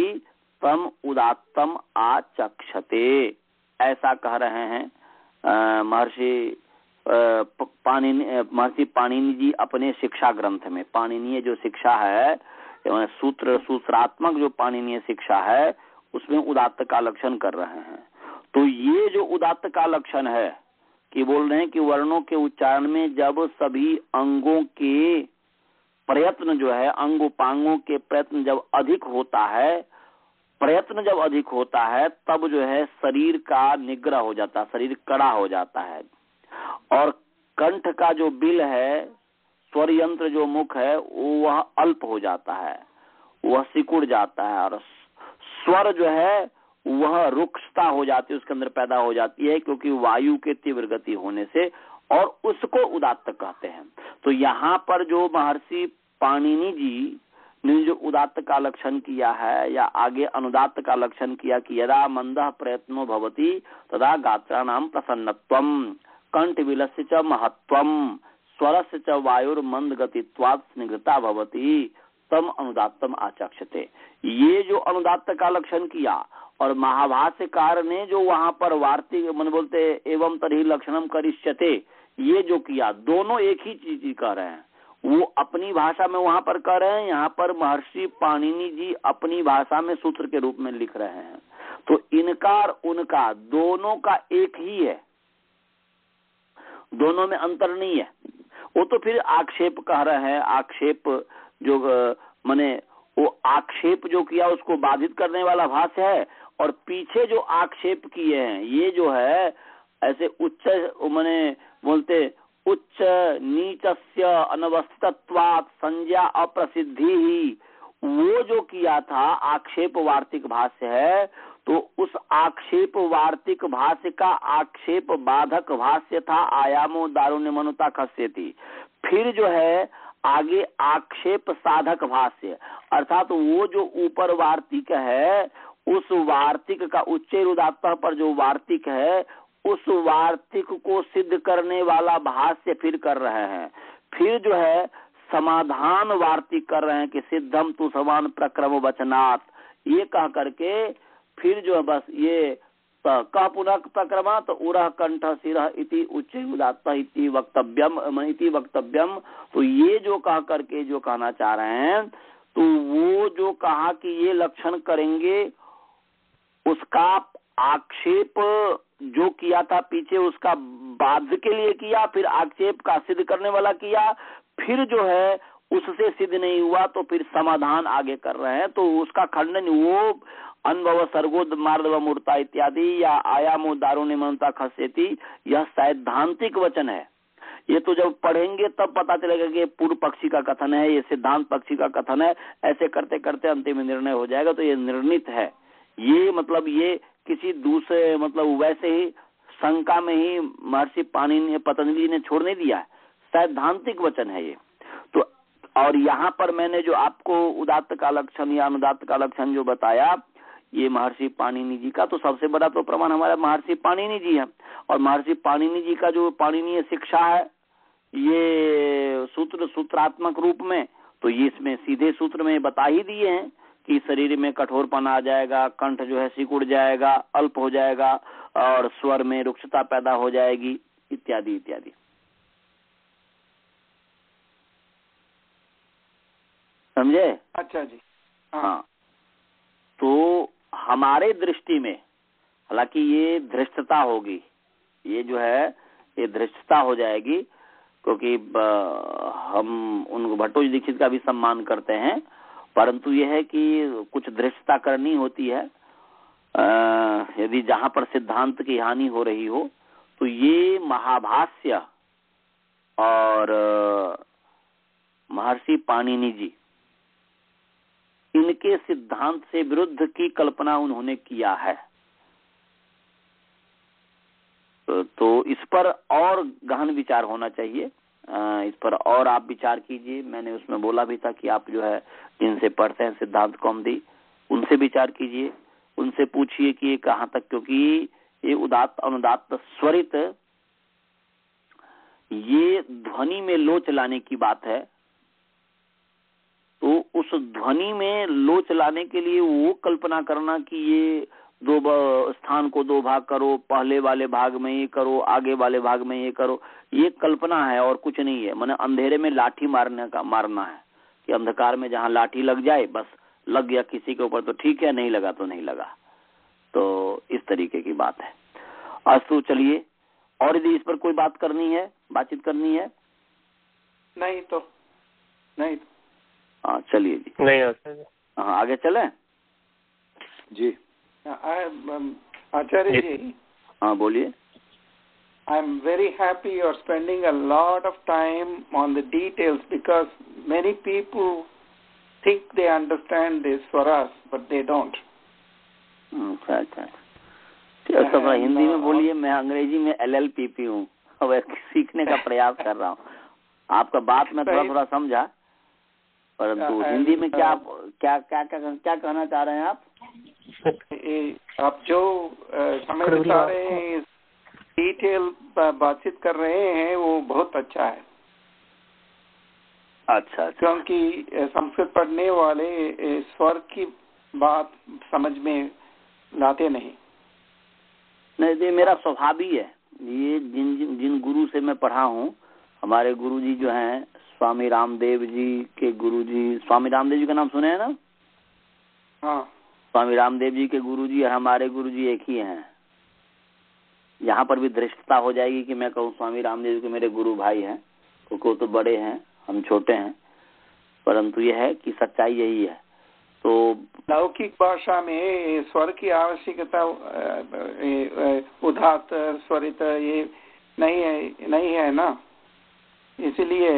[SPEAKER 1] तम उदात्तम आचक्षते, ऐसा कह रहे हैं महर्षि पाणिनि जी अपने शिक्षा ग्रंथ में। पाणिनीय जो शिक्षा है सूत्रात्मक जो पाणिनीय शिक्षा है उसमें उदात्त का लक्षण कर रहे हैं। तो ये जो उदात्त का लक्षण है कि बोल रहे हैं कि वर्णों के उच्चारण में जब सभी अंगों के प्रयत्न जो है अंग उपांगों के प्रयत्न जब अधिक होता है, प्रयत्न जब अधिक होता है तब जो है शरीर का निग्रह हो जाता है, शरीर कड़ा हो जाता है और कंठ का जो बिल है स्वर यंत्र जो मुख है वह अल्प हो जाता है, वह सिकुड़ जाता है और स्वर जो है वह रुक्षता हो जाती है, उसके अंदर पैदा हो जाती है क्योंकि वायु के तीव्र गति होने से, और उसको उदात्त कहते हैं। तो यहाँ पर जो महर्षि पाणिनि जी ने जो उदात्त का लक्षण किया है या आगे अनुदात्त का लक्षण किया कि यदा मंदः प्रयत्नो भवति तदा गात्राणां प्रसन्नत्वम कंठ विलस्य च महत्वम स्वरस्य च वायुर्मंद गतित्वात् स्निग्धता भवति तम अनुदात्तम आचक्षते। ये जो अनुदात्त का लक्षण किया और महाभाष्यकार ने जो वहां पर वार्तिक मन बोलते एवं तरी लक्षणम करिष्यते, ये जो किया दोनों एक ही चीज कह रहे हैं। वो अपनी भाषा में वहां पर कह रहे हैं, यहाँ पर महर्षि पाणिनि जी अपनी भाषा में सूत्र के रूप में लिख रहे हैं। तो इनका और उनका दोनों का एक ही है, दोनों में अंतर नहीं है। वो तो फिर आक्षेप कह रहे हैं, आक्षेप जो माने वो आक्षेप जो किया उसको बाधित करने वाला भाष्य है, और पीछे जो आक्षेप किए हैं ये जो है ऐसे उच्च माने बोलते उच्च नीचस्य अनवस्थितत्वात् संज्ञा अप्रसिद्धि ही, वो जो किया था आक्षेप वार्तिक भाष्य है, तो उस आक्षेप वार्तिक भाष्य का आक्षेप बाधक भाष्य था आयामो दारुण्य मनुता खस्यति। फिर जो है आगे आक्षेप साधक भाष्य, अर्थात वो जो ऊपर वार्तिक है उस वार्तिक का उच्चैर उदात्तः पर जो वार्तिक है उस वार्तिक को सिद्ध करने वाला भाष्य फिर कर रहे हैं। फिर जो है समाधान वार्तिक कर रहे हैं कि सिद्धम तु समान प्रक्रम वचनात्, ये कह करके फिर जो है बस ये कह पुनः प्रक्रमा तो उरह कंठ सिरह इति उच्चैर उदात्तः इति वक्तव्यम। तो ये जो कह करके जो कहना चाह रहे हैं, तो वो जो कहा कि ये लक्षण करेंगे उसका आक्षेप जो किया था पीछे उसका बाध्य के लिए किया, फिर आक्षेप का सिद्ध करने वाला किया, फिर जो है उससे सिद्ध नहीं हुआ तो फिर समाधान आगे कर रहे हैं। तो उसका खंडन वो अनुभव सर्गोद मार्दव मूर्ता इत्यादि या आयामो दारुण्य मनता खस्यति, यह सैद्धांतिक वचन है। ये तो जब पढ़ेंगे तब पता चलेगा कि पूर्व पक्षी का कथन है, ये सिद्धांत पक्षी का कथन है, ऐसे करते करते अंतिम निर्णय हो जाएगा। तो ये निर्णित है, ये मतलब ये किसी दूसरे मतलब वैसे ही शंका में ही महर्षि पाणिनि पतंजलि ने छोड़ नहीं दिया है, सैद्धांतिक वचन है ये। तो और यहाँ पर मैंने जो आपको उदात्त का लक्षण या अनुदात्त का लक्षण जो बताया ये महर्षि पाणिनि जी का, तो सबसे बड़ा तो प्रमाण हमारा महर्षि पाणिनि जी है। और महर्षि पाणिनि जी का जो पाणिनीय शिक्षा है ये सूत्रात्मक रूप में, तो ये इसमें सीधे सूत्र में बता ही दिए हैं कि शरीर में कठोरपन आ जाएगा, कंठ जो है सिकुड़ जाएगा, अल्प हो जाएगा, और स्वर में रुक्षता पैदा हो जाएगी, इत्यादि इत्यादि। समझे?
[SPEAKER 2] अच्छा जी।
[SPEAKER 1] हाँ। तो हमारे दृष्टि में हालांकि ये धृष्टता होगी, ये जो है ये धृष्टता हो जाएगी, क्योंकि हम उन भट्टोजी दीक्षित का भी सम्मान करते हैं, परंतु यह है कि कुछ धृष्टता करनी होती है। यदि जहां पर सिद्धांत की हानि हो रही हो तो ये महाभाष्य और महर्षि पाणिनि जी इनके सिद्धांत से विरुद्ध की कल्पना उन्होंने किया है। तो इस पर और गहन विचार होना चाहिए, इस पर और आप विचार कीजिए। मैंने उसमें बोला भी था कि आप जो है जिनसे पढ़ते हैं सिद्धांत कौमुदी उनसे विचार कीजिए, उनसे पूछिए कि ये कहाँ तक, क्योंकि ये उदात्त अनुदात्त स्वरित ये ध्वनि में लोच लाने की बात है। तो उस ध्वनि में लोच लाने के लिए वो कल्पना करना कि ये दो स्थान को दो भाग करो, पहले वाले भाग में ये करो, आगे वाले भाग में ये करो, ये कल्पना है और कुछ नहीं है। माने अंधेरे में लाठी मारना है कि अंधकार में जहाँ लाठी लग जाए बस लग गया किसी के ऊपर तो ठीक है, नहीं लगा तो नहीं लगा। तो इस तरीके की बात है। अस्तु, चलिए, और यदि इस पर कोई बात करनी है, बातचीत करनी है?
[SPEAKER 2] नहीं तो नहीं।
[SPEAKER 1] हाँ चलिए जी,
[SPEAKER 5] नहीं
[SPEAKER 1] हाँ आगे चले
[SPEAKER 3] जी।
[SPEAKER 2] आचार्य जी,
[SPEAKER 1] हाँ बोलिए।
[SPEAKER 2] I'm very happy you're spending a lot of time on the details because many people think they understand this for us, but they don't.
[SPEAKER 1] अच्छा अच्छा, तो हिंदी में बोलिए, मैं अंग्रेजी में LLPP हूँ, अब सीखने का प्रयास कर रहा हूँ। आपका बात मैं थोड़ा थोड़ा समझा, परंतु हिंदी में क्या क्या क्या क्या कहना चाह रहे हैं आप?
[SPEAKER 2] आप जो समय बिता रहे हैं, डिटेल बातचीत कर रहे हैं, वो बहुत अच्छा है।
[SPEAKER 1] अच्छा,
[SPEAKER 2] क्योंकि संस्कृत पढ़ने वाले स्वर की बात समझ में लाते नहीं।
[SPEAKER 1] ये मेरा स्वभाव ही है। ये जिन गुरु से मैं पढ़ा हूँ, हमारे गुरु जी जो हैं स्वामी रामदेव जी के गुरु जी, स्वामी रामदेव जी का नाम सुने हैं ना?
[SPEAKER 2] हाँ
[SPEAKER 1] स्वामी रामदेव जी के गुरुजी और हमारे गुरुजी एक ही हैं। यहाँ पर भी धृष्टता हो जाएगी कि मैं कहूँ स्वामी रामदेव जी के मेरे गुरु भाई हैं, क्योंकि वो तो बड़े हैं, हम छोटे हैं, परंतु यह है कि सच्चाई यही है। तो
[SPEAKER 2] लौकिक भाषा में स्वर की आवश्यकता उदात्त स्वरित ये नहीं है ना, इसलिए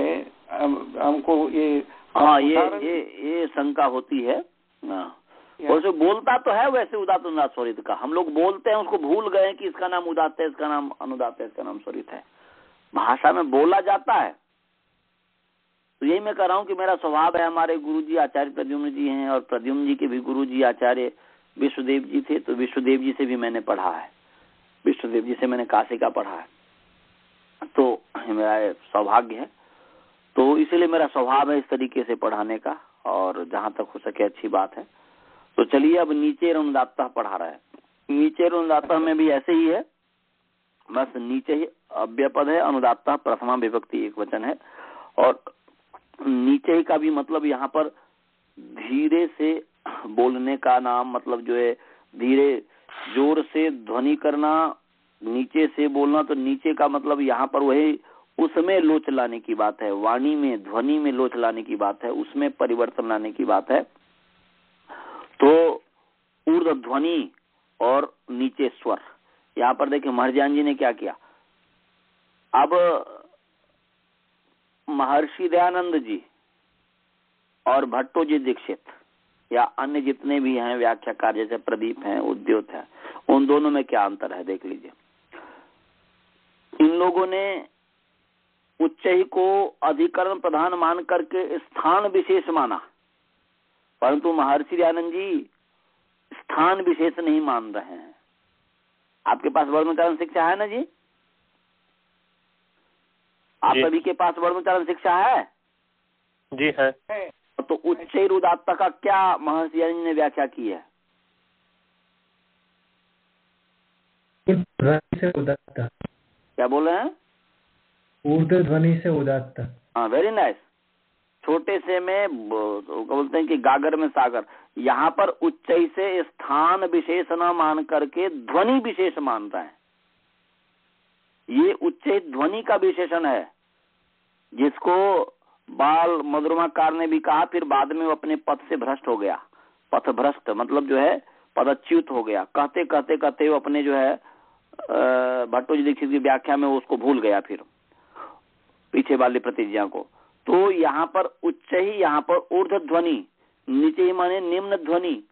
[SPEAKER 2] हमको ये
[SPEAKER 1] ये शंका होती है। वैसे बोलता तो है वैसे उदात्त अनुदात्त स्वरित का, हम लोग बोलते हैं उसको भूल गए कि इसका नाम उदात्त है, इसका नाम अनुदात्त है, इसका नाम स्वरित है। भाषा में बोला जाता है। तो यही मैं कह रहा हूँ कि मेरा स्वभाव है। हमारे गुरुजी आचार्य प्रद्युम्न जी हैं और प्रद्युम्न जी के भी गुरुजी आचार्य विश्वदेव जी थे, तो विश्वदेव जी से भी मैंने पढ़ा है, विश्वदेव जी से मैंने काशी का पढ़ा है, तो मेरा सौभाग्य है। तो इसीलिए मेरा स्वभाव है इस तरीके से पढ़ाने का, और जहां तक हो सके अच्छी बात है। तो चलिए अब नीचे अनुदात्त पढ़ा रहा है। नीचे अनुदात्त में भी ऐसे ही है, बस नीचे ही अव्ययपद है, अनुदात्त प्रथमा विभक्ति एक वचन है, और नीचे ही का भी मतलब यहाँ पर धीरे से बोलने का नाम, मतलब जो है धीरे जोर से ध्वनि करना, नीचे से बोलना। तो नीचे का मतलब यहाँ पर वही उसमें लोच लाने की बात है, वाणी में ध्वनि में लोच लाने की बात है, उसमें परिवर्तन लाने की बात है। तो ऊर्ध्व ध्वनि और नीचे स्वर। यहाँ पर देखिए महर्जान जी ने क्या किया। अब महर्षि दयानंद जी और भट्टो जी दीक्षित या अन्य जितने भी हैं व्याख्याकार, जैसे प्रदीप हैं, उद्योत है, उन दोनों में क्या अंतर है देख लीजिए। इन लोगों ने उच्चई को अधिकरण प्रधान मान करके स्थान विशेष माना, परंतु महर्षि दयानंद जी स्थान विशेष नहीं मान रहे हैं। आपके पास वर्णोच्चारण शिक्षा है ना जी? आप सभी के पास वर्णोच्चारण शिक्षा है?
[SPEAKER 5] जी है।
[SPEAKER 1] तो उच्चैर उदात्त का क्या महर्षि दयानंद ने व्याख्या की है?
[SPEAKER 6] से उदात्त।
[SPEAKER 1] क्या बोल रहे हैं?
[SPEAKER 6] ऊर्ध्व ध्वनि से उदात्त।
[SPEAKER 1] हाँ, वेरी नाइस। छोटे से में बोलते हैं कि गागर में सागर। यहाँ पर उच्चई से स्थान विशेष न मान करके ध्वनि विशेष मान रहे हैं। ये उच्चई ध्वनि का विशेषण है, जिसको बाल मधुरमाकार ने भी कहा, फिर बाद में वो अपने पद से भ्रष्ट हो गया। पथ भ्रष्ट मतलब जो है पदच्युत हो गया। कहते कहते कहते वो अपने जो है भट्टो जी दीक्षित की व्याख्या में उसको भूल गया, फिर पीछे वाली प्रतिज्ञा को। तो यहाँ पर उच्च ही, यहाँ पर ऊर्ध्व ध्वनि, नीचे ही माने निम्न ध्वनि,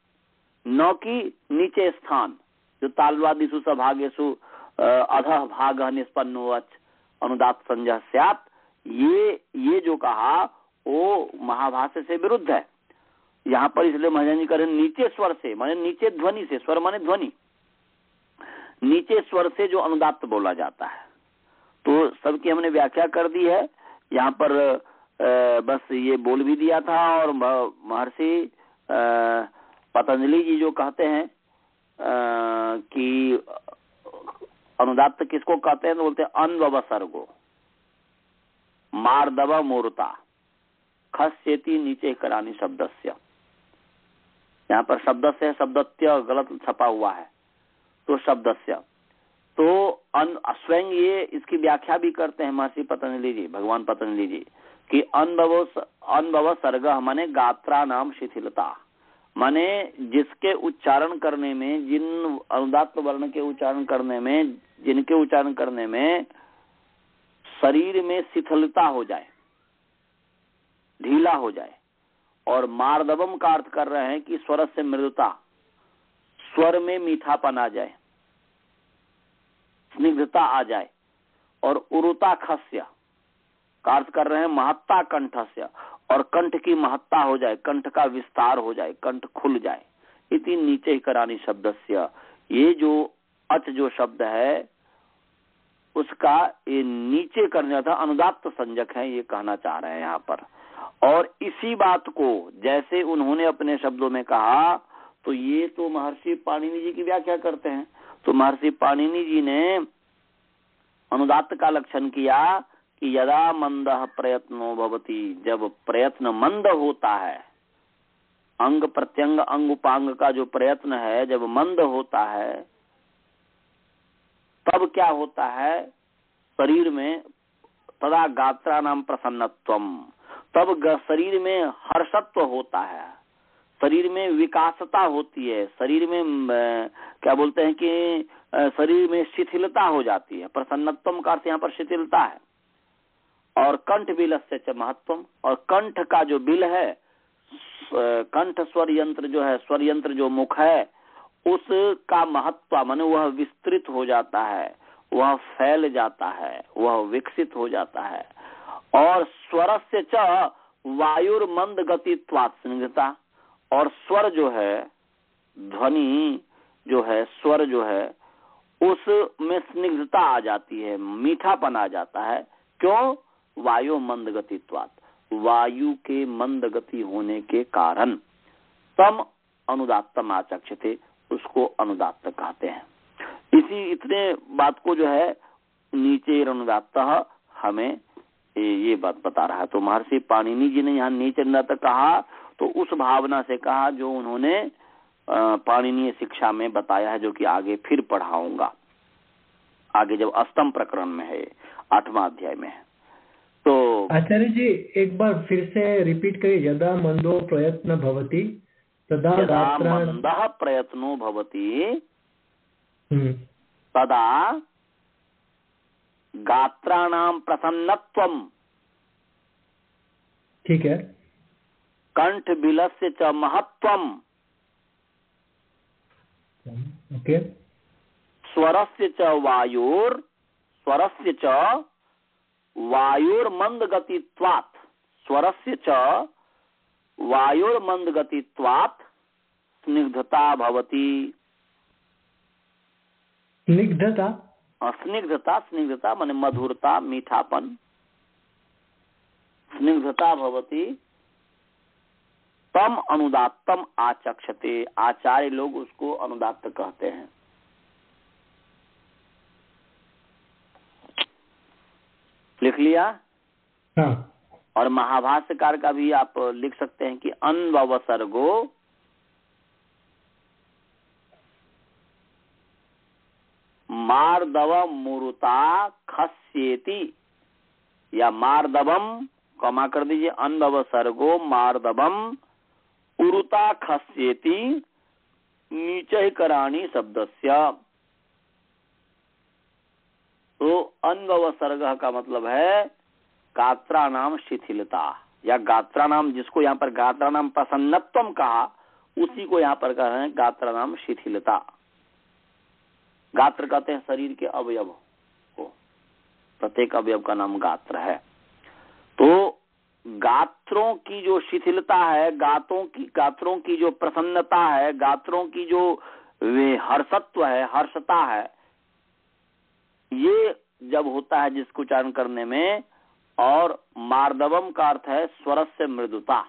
[SPEAKER 1] न कि नीचे स्थान। जो तालवादिषु सभागेषु अधः भाग निष्पन्नो अनुदात्त संज्ञा स्यात्, ये जो कहा वो महाभाष्य से विरुद्ध है। यहाँ पर इसलिए महाराज जी कह रहे नीचे स्वर से, माने नीचे ध्वनि से, स्वर माने ध्वनि, नीचे स्वर से जो अनुदात्त बोला जाता है। तो सबकी हमने व्याख्या कर दी है। यहाँ पर बस ये बोल भी दिया था। और महर्षि पतंजलि जी जो कहते हैं कि अनुदात्त किसको कहते हैं, तो बोलते हैं अनवसर्गो मार्दव मूर्ता खस्येति नीचे करानी शब्दस्य। यहाँ पर शब्दस्य शब्दत्य गलत छपा हुआ है, तो शब्दस्य। तो स्वयं ये इसकी व्याख्या भी करते हैं महर्षि पतंजलि जी, भगवान पतंजलि जी, कि अनभव सर्ग माने गात्रा नाम शिथिलता, माने जिसके उच्चारण करने में, जिन अनुदात्त वर्ण के उच्चारण करने में, जिनके उच्चारण करने में शरीर में शिथिलता हो जाए, ढीला हो जाए। और मार्दवम का अर्थ कर रहे हैं कि स्वर से मृदुता, स्वर में मीठापन आ जाए, स्निग्धता आ जाए। और उरुता खस्य का अर्थ कर रहे हैं महत्ता कंठस्य, और कंठ की महत्ता हो जाए, कंठ का विस्तार हो जाए, कंठ खुल जाए। इति नीचे ही करानी शब्दस्य, ये जो अच जो शब्द है उसका ये नीचे करने था अनुदात्त संज्ञक है, ये कहना चाह रहे हैं यहाँ पर। और इसी बात को जैसे उन्होंने अपने शब्दों में कहा, तो ये तो महर्षि पाणिनि जी की व्याख्या करते हैं। तो महर्षि पाणिनि जी ने अनुदात्त का लक्षण किया कि यदा मंदः प्रयत्नो भवति, जब प्रयत्न मंद होता है अंग प्रत्यंग अंग उपांग का जो प्रयत्न है जब मंद होता है तब क्या होता है शरीर में, तदा गात्रा नाम प्रसन्नत्वम, तब शरीर में हर्षत्व होता है, शरीर में विकासता होती है, शरीर में क्या बोलते हैं कि शरीर में शिथिलता हो जाती है। प्रसन्नत्वम का अर्थ यहाँ पर शिथिलता है। और कंठ बिलस्य च महत्वम, और कंठ का जो बिल है, कंठ स्वर यंत्र जो है, स्वर यंत्र जो मुख है उसका महत्व माने वह विस्तृत हो जाता है, वह फैल जाता है, वह विकसित हो जाता है। और स्वरस्य च वायुर्मंद गतित्वात् स्निग्धता, और स्वर जो है, ध्वनि जो है, स्वर जो है उसमें स्निग्धता आ जाती है, मीठापन आ जाता है। क्यों? वायु मंद गतित्वात्, वायु के मंद गति होने के कारण। तम अनुदात्तम आचक्षते, उसको अनुदात्त कहते हैं। इसी इतने बात को जो है नीचे अनुदात्त हमें ये बात बता रहा है। तो महर्षि पाणिनि जी ने यहाँ नीचे अनुदात्त कहा तो उस भावना से कहा जो उन्होंने पाणिनीय शिक्षा में बताया है, जो कि आगे फिर पढ़ाऊंगा, आगे जब अष्टम प्रकरण में है, 8वां अध्याय में है। तो
[SPEAKER 6] आचार्य जी एक बार फिर से रिपीट करिए। यदा मंदो प्रयत्न भवति तदा
[SPEAKER 1] मंदः प्रयत्नो भवति तदा गात्राणाम प्रसन्नत्वम,
[SPEAKER 6] ठीक है,
[SPEAKER 1] कंठ बिलस्य च महत्वम,
[SPEAKER 6] ओके,
[SPEAKER 1] स्वरस्य च वायुर, स्वरस्य च वायुर्मंद गतित्वात्, स्वरस्य च वायुर्मंद गतित्वात् स्निग्धता भवति।
[SPEAKER 6] स्निग्धता,
[SPEAKER 1] स्निग्धता, स्निग्धता माने मधुरता, मीठापन। स्निग्धता भवति तम अनुदात्तम आचक्षते, आचार्य लोग उसको अनुदात्त कहते हैं। लिख लिया?
[SPEAKER 6] हाँ।
[SPEAKER 1] और महाभाष्यकार का भी आप लिख सकते हैं कि अन्ववसर्गो मार्दवम मुरुता खस्येति, या मार्दवम कमा कर दीजिए, अन्ववसर्गो मार्दवम उरुता खस्येति नीचे कराणी शब्दस्य। तो अन्ववसर्ग का मतलब है गात्रा नाम शिथिलता, या गात्रा नाम, जिसको यहाँ पर गात्रा नाम प्रसन्नत्वम कहा, उसी को यहाँ पर कह रहे हैं गात्रा नाम शिथिलता। गात्र कहते हैं शरीर के अवयव को, प्रत्येक अवयव का नाम गात्र है। तो गात्रों की जो शिथिलता है, गात्रों की जो प्रसन्नता है, गात्रों की जो वे हर्षत्व है, हर्षता है, ये जब होता है जिसको उच्चारण करने में। और मार्दवम का अर्थ है स्वरस्य मृदुता,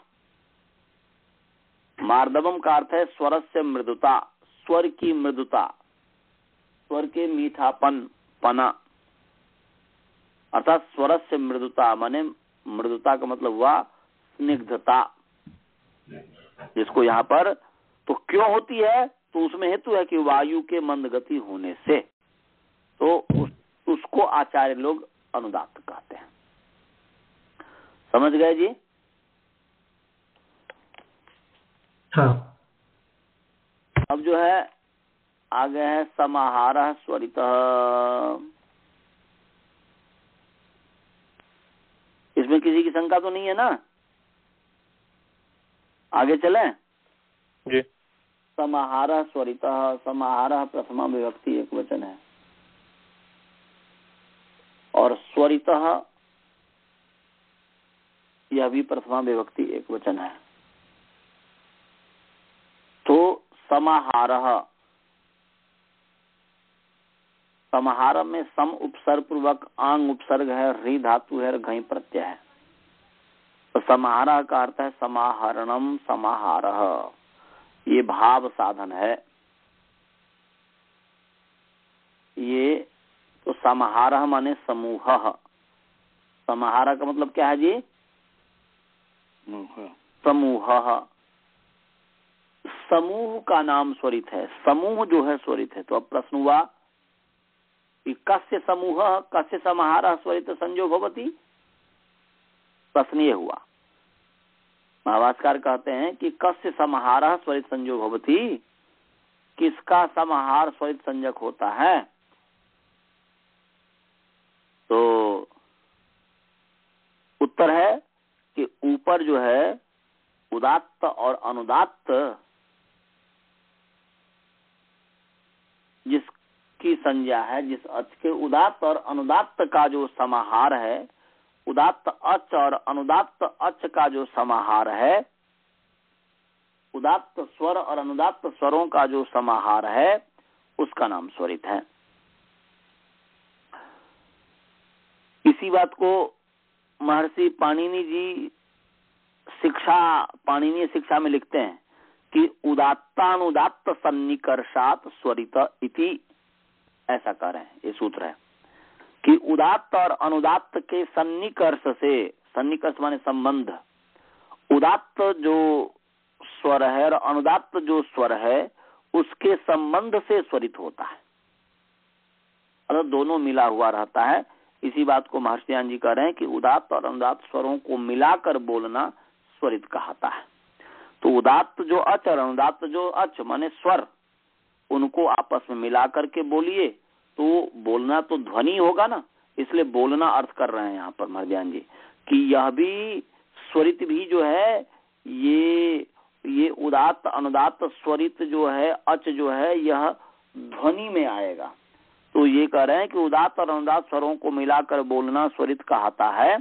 [SPEAKER 1] मार्दवम का अर्थ है स्वरस्य मृदुता, स्वर की मृदुता, स्वर के मीठापन पना, अर्थात स्वरस्य मृदुता माने मृदुता का मतलब हुआ स्निग्धता, जिसको यहाँ पर तो क्यों होती है, तो उसमें हेतु है कि वायु के मंद गति होने से। तो उसको आचार्य लोग अनुदात्त कहते हैं। समझ गए जी?
[SPEAKER 6] हाँ।
[SPEAKER 1] अब जो है आगे है समाहारः स्वरितः। इसमें किसी की शंका तो नहीं है ना? आगे चले
[SPEAKER 5] जी।
[SPEAKER 1] समाहारः स्वरितः, समाहारः प्रथमा विभक्ति एक वचन है, और स्वरितः यह भी प्रथमा विभक्ति एक वचन है। तो समाहारः, समाहार में सम उपसर्ग पूर्वक आंग उपसर्ग है, री धातु है, घई प्रत्यय है। तो समाहारः का अर्थ है समाहरणम, समाहारः, ये भाव साधन है। ये तो समाहारः माने समूह। समाहारः का मतलब क्या है जी? समूह। समूह का नाम स्वरित है, समूह जो है स्वरित है। तो अब प्रश्न हुआ कि कस्य समूह कस्य समाहारः स्वरित संजो भवति। प्रश्न ये हुआ, महाभाष्यकार कहते हैं कि कस्य समाहारः स्वरित संजो भवति, किसका समाहार स्वरित संजक होता है। तो उत्तर है कि ऊपर जो है उदात्त और अनुदात्त जिसकी संज्ञा है, जिस अच के उदात्त और अनुदात्त का जो समाहार है, उदात्त अच और अनुदात्त अच का जो समाहार है, उदात्त स्वर और अनुदात्त स्वरों का जो समाहार है, उसका नाम स्वरित है। इसी बात को महर्षि पाणिनि जी पाणिनीय शिक्षा में लिखते हैं कि उदात्तानुदात्त सन्निकर्षात स्वरित इति, ऐसा कह रहे हैं। ये सूत्र है कि उदात्त और अनुदात्त के सन्निकर्ष से, सन्निकर्ष माने संबंध, उदात्त जो स्वर है और अनुदात्त जो स्वर है उसके संबंध से स्वरित होता है, अर्थात दोनों मिला हुआ रहता है। इसी बात को महर्षि जी कह रहे हैं कि उदात्त और अनुदात्त स्वरों को मिलाकर बोलना स्वरित कहता है। तो उदात्त जो अच और अनुदात्त जो अच माने स्वर, उनको आपस में मिला करके बोलिए तो बोलना तो ध्वनि होगा ना, इसलिए बोलना अर्थ कर रहे हैं यहाँ पर महर्षि जी कि यह भी स्वरित भी जो है, ये उदात्त अनुदात्त स्वरित जो है, अच जो है, यह ध्वनि में आएगा। तो ये कह रहे हैं कि उदात्त और अनुदात्त स्वरों को मिलाकर बोलना स्वरित कहता है।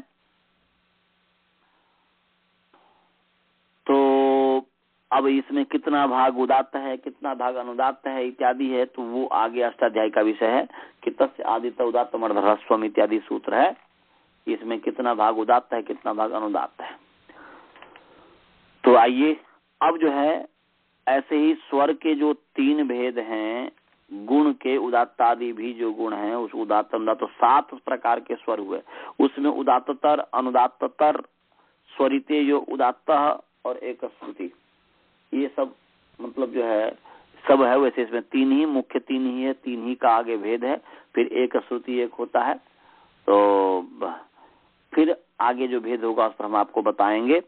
[SPEAKER 1] तो अब इसमें कितना भाग उदात्त है, कितना भाग अनुदात्त है इत्यादि है, तो वो आगे अष्टाध्यायी का विषय है कि तस्य आदित्य उदात्त मर्धरस्वम इत्यादि सूत्र है। इसमें कितना भाग उदात्त है, कितना भाग अनुदात्त है। तो आइए अब जो है ऐसे ही स्वर के जो 3 भेद हैं, गुण के उदात्तादि भी जो गुण हैं, उस उदात्त अनुदात्त, तो 7 प्रकार के स्वर हुए। उसमें उदात्तर अनुदात्तर स्वरिते जो उदात्त और एक श्रुति, ये सब मतलब जो है सब है। वैसे इसमें 3 ही मुख्य 3 ही है, 3 ही का आगे भेद है, फिर एक श्रुति एक होता है। तो फिर आगे जो भेद होगा उस पर हम आपको बताएंगे।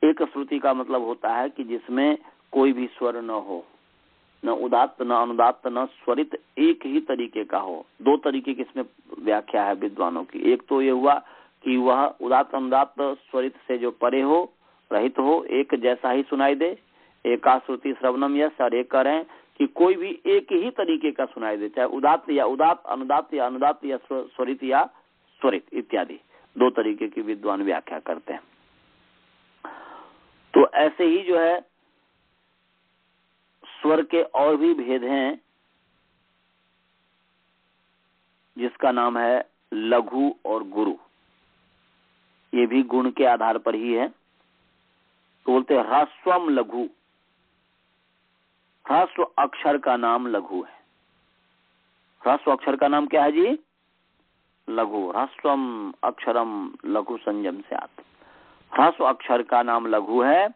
[SPEAKER 1] एक श्रुति का मतलब होता है कि जिसमें कोई भी स्वर न हो, न उदात्त न अनुदात्त न स्वरित, एक ही तरीके का हो। 2 तरीके की इसमें व्याख्या है विद्वानों की। एक तो ये हुआ कि वह उदात्त अनुदात्त स्वरित से जो परे हो, रहित हो, एक जैसा ही सुनाई दे, एका श्रुति श्रवणम यस। और एक कह रहे हैं कि कोई भी एक ही तरीके का सुनाई दे, चाहे उदात्त या उदात्त, अनुदात्त या अनुदात्त, या स्वरित या स्वरित इत्यादि। 2 तरीके की विद्वान व्याख्या करते हैं। तो ऐसे ही जो है स्वर के और भी भेद हैं, जिसका नाम है लघु और गुरु। ये भी गुण के आधार पर ही है। तो बोलते हैं ह्रस्वम लघु, ह्रस्व अक्षर का नाम लघु है। ह्रस्व अक्षर का नाम क्या है जी? लघु। ह्रस्वम अक्षरम लघु संयम से आते। ह्रस्व अक्षर का नाम लघु है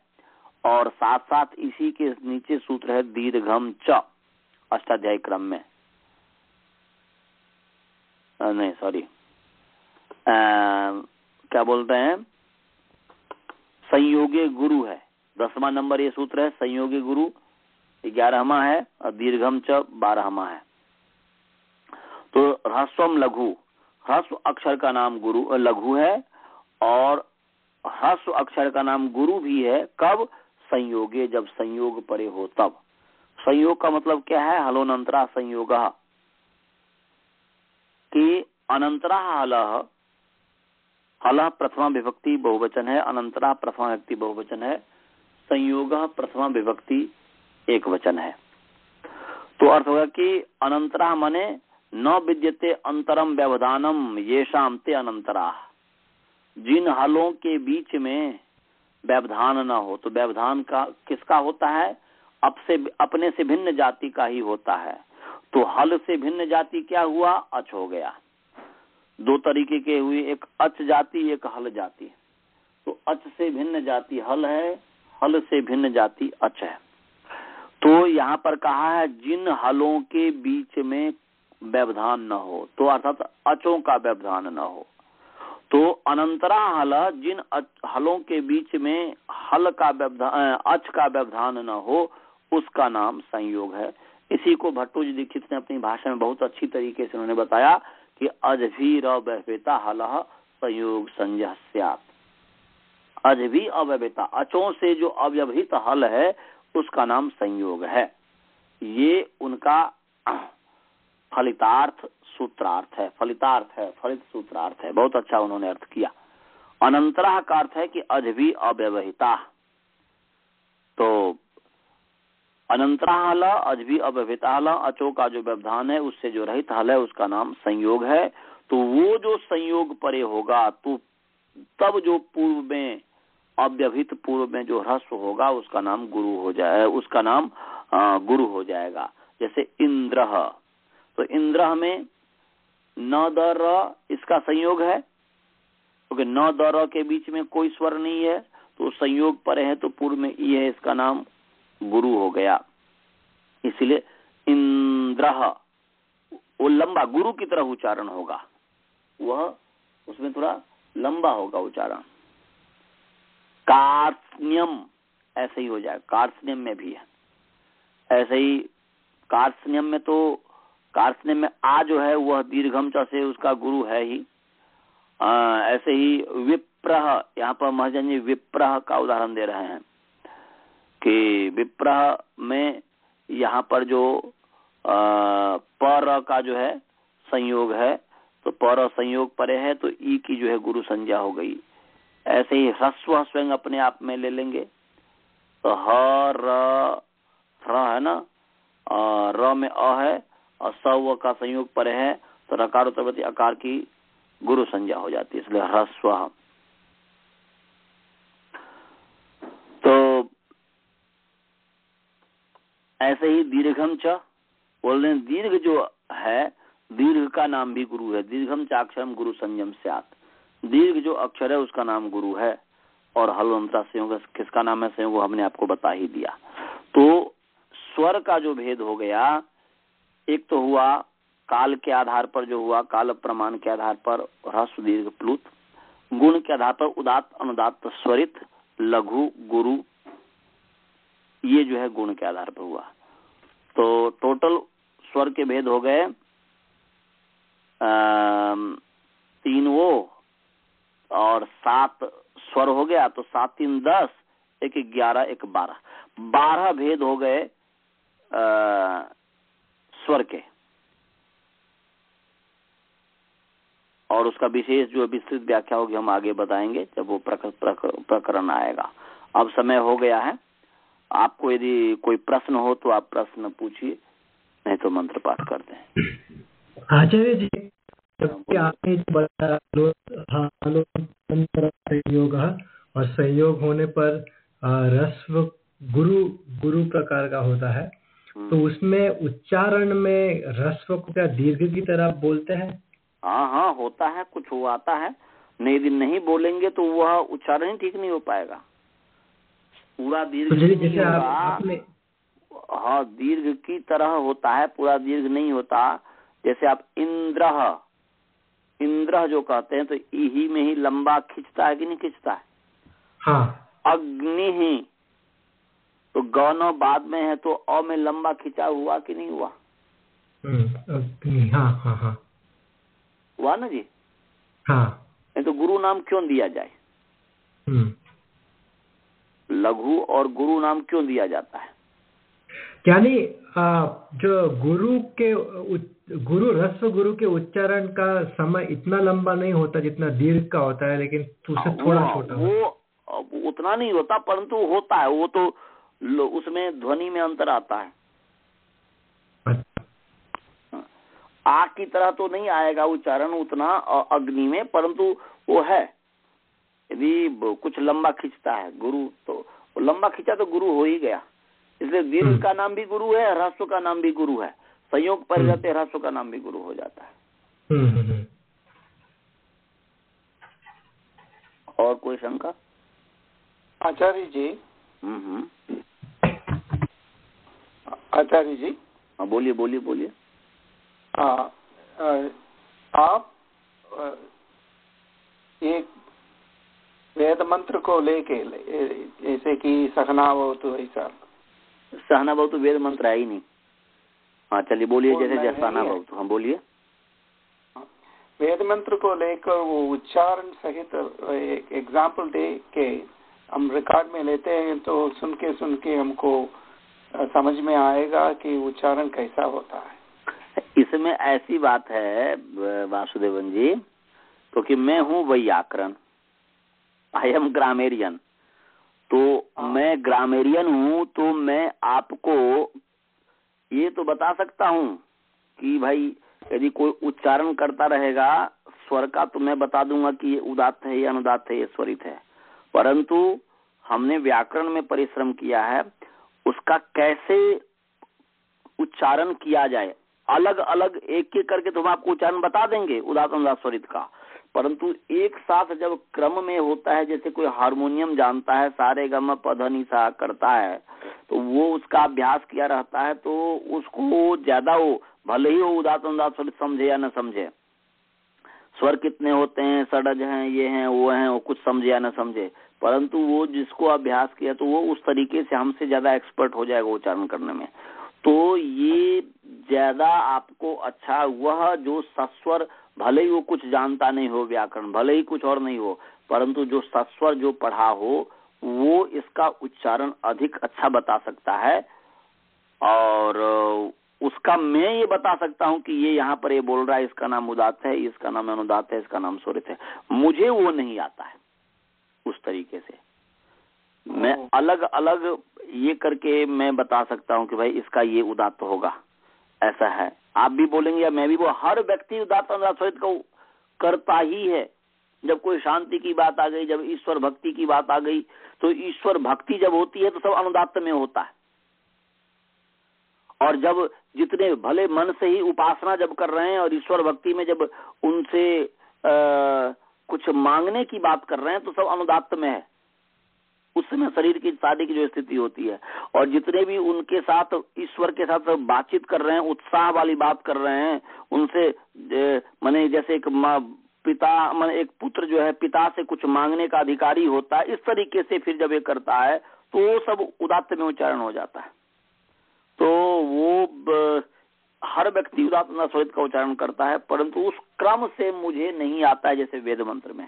[SPEAKER 1] और साथ साथ इसी के नीचे सूत्र है दीर्घम च, अष्टाध्यायी क्रम में। नहीं सॉरी, क्या बोलते हैं, संयोगे गुरु है। 10वां नंबर ये सूत्र है। संयोगे गुरु 11वां है और दीर्घम च 12वां है। तो ह्रस्वम लघु, ह्रस्व अक्षर का नाम गुरु लघु है और ह्रस्व अक्षर का नाम गुरु भी है। कब? संयोगे, जब संयोग परे हो तब। संयोग का मतलब क्या है? हलोनंतरा संयोग, कि अनंतरा हलः, हलः प्रथमा विभक्ति बहुवचन है, अनंतरा प्रथमा विभक्ति बहुवचन है, संयोग प्रथमा विभक्ति एक वचन है। तो अर्थ होगा कि अनंतरा माने न विद्यते अंतरम व्यवधानम येषाम ते अनंतरा, जिन हलों के बीच में व्यवधान न हो। तो व्यवधान का किसका होता है? अपने से भिन्न जाति का ही होता है। तो हल से भिन्न जाति क्या हुआ? अच हो गया। 2 तरीके के हुए, एक अच जाति एक हल जाति। तो अच से भिन्न जाति हल है, हल से भिन्न जाति अच है। तो यहाँ पर कहा है जिन हलों के बीच में व्यवधान न हो, तो अर्थात अचों का व्यवधान न हो। तो अनंतरा हल, जिन हलों के बीच में हल का व्यवधान, अच का व्यवधान न हो, उसका नाम संयोग है। इसी को भट्टोजी दीक्षित ने अपनी भाषा में बहुत अच्छी तरीके से उन्होंने बताया कि अजभीर अव्यवहिता हलः संयोग संज्ञः स्यात्। अजभी अव्यवहिता, अचों से जो अव्यवहित हल है उसका नाम संयोग है। ये उनका फलितार्थ सूत्रार्थ है, फलितार्थ है, फलित सूत्रार्थ है। बहुत अच्छा उन्होंने अर्थ किया। अनंतरा का अर्थ है कि अजभी अव्यवहिता, तो अनंतरा हल, अजभी अव्यवहिता हल, अचो का जो व्यवधान है उससे जो रहित हल है उसका नाम संयोग है। तो वो जो संयोग परे होगा तो तब जो पूर्व में अव्यवहित पूर्व में जो ह्रस्व होगा उसका नाम गुरु हो जाए, उसका नाम गुरु हो जाएगा। जैसे इंद्र, तो इंद्र में न द र इसका संयोग है, क्योंकि न द र के बीच में कोई स्वर नहीं है तो संयोग परे है, तो पूर्व में ई है, इसका नाम गुरु हो गया। इसलिए इंद्र वो लंबा गुरु की तरह उच्चारण होगा, वह उसमें थोड़ा लंबा होगा उच्चारण। कार्त्स्न्यम ऐसे ही हो जाएगा, कार्त्स्न्यम में भी है ऐसे ही। कार्त्स्न्यम में तो कार्त्स्न्यम में आ जो है वह दीर्घम च से उसका गुरु है ही। ऐसे ही विप्रह, यहाँ पर महाजन जी विप्रह का उदाहरण दे रहे हैं कि विप्रह में यहाँ पर जो पर का जो है संयोग है, तो पर संयोग परे है तो ई की जो है गुरु संज्ञा हो गई। ऐसे ही ह्रस्व स्वयं अपने आप में ले लेंगे तो ह र है ना, र में अ है और स का संयोग परे है तो रकार उत्तरवर्ती आकार की गुरु संज्ञा हो जाती है, इसलिए ह्रस्व। तो ऐसे ही दीर्घम च बोल रहे हैं, दीर्घ जो है दीर्घ का नाम भी गुरु है। दीर्घम च अक्षरम गुरु संयम स्यात्, दीर्घ जो अक्षर है उसका नाम गुरु है। और हलवंता संयोग किसका नाम है संयोग, वो हमने आपको बता ही दिया। तो स्वर का जो भेद हो गया, एक तो हुआ काल के आधार पर जो हुआ, काल प्रमाण के आधार पर ह्रस्व दीर्घ प्लुत, गुण के आधार पर उदात्त अनुदात्त स्वरित लघु गुरु, ये जो है गुण के आधार पर हुआ। तो टोटल स्वर के भेद हो गए 3 वो और 7 स्वर हो गया, तो 7 3 10, 1 11 1 12, 12 भेद हो गए स्वर के। और उसका विशेष जो विस्तृत व्याख्या होगी हम आगे बताएंगे जब वो प्रकरण आएगा। अब समय हो गया है, आपको यदि कोई प्रश्न हो तो आप प्रश्न पूछिए, नहीं तो मंत्र पाठ करते हैं।
[SPEAKER 6] आचार्य जी, आपने बताया संयोग और संयोग होने पर ह्रस्व गुरु प्रकार का होता है, तो उसमें उच्चारण में ह्रस्व को क्या दीर्घ की तरह बोलते हैं?
[SPEAKER 1] हाँ होता है, कुछ हो आता है। यदि नहीं बोलेंगे तो वह उच्चारण ही ठीक नहीं हो पाएगा, पूरा दीर्घ
[SPEAKER 6] तो
[SPEAKER 1] नहीं
[SPEAKER 6] जैसे
[SPEAKER 1] होगा। हाँ दीर्घ की तरह होता है, पूरा दीर्घ नहीं होता। जैसे आप इंद्र जो कहते हैं तो ही में ही लंबा खींचता है कि नहीं खींचता है?
[SPEAKER 6] हाँ।
[SPEAKER 1] अग्नि ही तो गौन बाद में है तो अ में लंबा खिंचा हुआ कि नहीं हुआ?
[SPEAKER 6] अग्नि, हाँ
[SPEAKER 1] हुआ ना जी।
[SPEAKER 6] हाँ।
[SPEAKER 1] नहीं तो गुरु नाम क्यों दिया जाए? लघु और गुरु नाम क्यों दिया जाता है?
[SPEAKER 6] यानी जो ह्रस्व गुरु के उच्चारण का समय इतना लंबा नहीं होता जितना दीर्घ का होता है, लेकिन उससे थोड़ा छोटा।
[SPEAKER 1] वो उतना नहीं होता, परंतु होता है। वो तो उसमें ध्वनि में अंतर आता है। आ की तरह तो नहीं आएगा उच्चारण उतना अग्नि में, परंतु वो है। यदि कुछ लंबा खींचता है गुरु, तो लंबा खींचा तो गुरु हो ही गया। इसलिए दीर्घ का नाम भी गुरु है, ह्रस्व का नाम भी गुरु है। संयोग पर रहते ह्रस्व का नाम भी गुरु हो जाता है। और कोई शंका?
[SPEAKER 2] आचार्य जी, आचार्य जी।
[SPEAKER 1] हाँ बोलिए बोलिए बोलिए।
[SPEAKER 2] आप एक वेद मंत्र को लेके, जैसे कि सहना भवतु, ऐसा
[SPEAKER 1] सहना भवतु वेद मंत्र है ही नहीं। हाँ चलिए बोलिए, जैसे सहना भवतु। हाँ बोलिए।
[SPEAKER 2] वेद मंत्र को लेकर वो उच्चारण सहित एक एग्जाम्पल दे के हम रिकॉर्ड में लेते हैं, तो सुन के हमको समझ में आएगा कि उच्चारण कैसा होता है।
[SPEAKER 1] इसमें ऐसी बात है वासुदेवन जी, क्योंकि मैं हूँ व्याकरण, आई एम ग्रामेरियन, तो मैं ग्रामेरियन हूँ, तो मैं आपको ये तो बता सकता हूँ कि भाई यदि कोई उच्चारण करता रहेगा स्वर का, तो मैं बता दूंगा कि ये उदात्त है, ये अनुदात्त है, ये स्वरित है। परंतु हमने व्याकरण में परिश्रम किया है, उसका कैसे उच्चारण किया जाए, अलग अलग एक एक करके तो हम आपको उच्चारण बता देंगे उदात्त अनुदात्त स्वरित का, परंतु एक साथ जब क्रम में होता है, जैसे कोई हारमोनियम जानता है, सारे गम पध नि सा करता है, तो वो उसका अभ्यास किया रहता है, तो उसको ज्यादा वो भले ही वो उदात्त अनुदात्त स्वरित समझे या न समझे, स्वर कितने होते हैं, षडज हैं, ये हैं, वो कुछ समझे या न समझे, परंतु वो जिसको अभ्यास किया तो वो उस तरीके से हमसे ज्यादा एक्सपर्ट हो जाएगा उच्चारण करने में। तो ये ज्यादा आपको अच्छा, वह जो सस्वर भले ही वो कुछ जानता नहीं हो व्याकरण, भले ही कुछ और नहीं हो, परंतु जो सस्वर जो पढ़ा हो वो इसका उच्चारण अधिक अच्छा बता सकता है। और उसका मैं ये बता सकता हूँ कि ये यहाँ पर ये बोल रहा है, इसका नाम उदात्त है, इसका नाम अनुदात्त है, इसका नाम स्वरित है। मुझे वो नहीं आता है उस तरीके से, मैं अलग अलग ये करके मैं बता सकता हूँ कि भाई इसका ये उदात्त होगा, ऐसा है। आप भी बोलेंगे या मैं भी हर व्यक्ति उदात्त अनुदात्त स्वरित को करता ही है। जब कोई शांति की बात आ गई, जब ईश्वर भक्ति की बात आ गई, तो ईश्वर भक्ति जब होती है तो सब अनुदात्त में होता है। और जब जितने भले मन से ही उपासना जब कर रहे हैं और ईश्वर भक्ति में जब उनसे कुछ मांगने की बात कर रहे हैं, तो सब अनुदात्त में है। उस समय शरीर की शादी की जो स्थिति होती है, और जितने भी उनके साथ ईश्वर के साथ बातचीत कर रहे हैं, उत्साह वाली बात कर रहे हैं, उनसे माने जैसे एक पिता, माने एक पुत्र जो है पिता से कुछ मांगने का अधिकारी होता है, इस तरीके से फिर जब ये करता है तो वो सब उदात्त में उच्चारण हो जाता है। तो वो हर व्यक्ति उदात्त अनुदात्त स्वरित का उच्चारण करता है, परंतु उस क्रम से मुझे नहीं आता है जैसे वेद मंत्र में।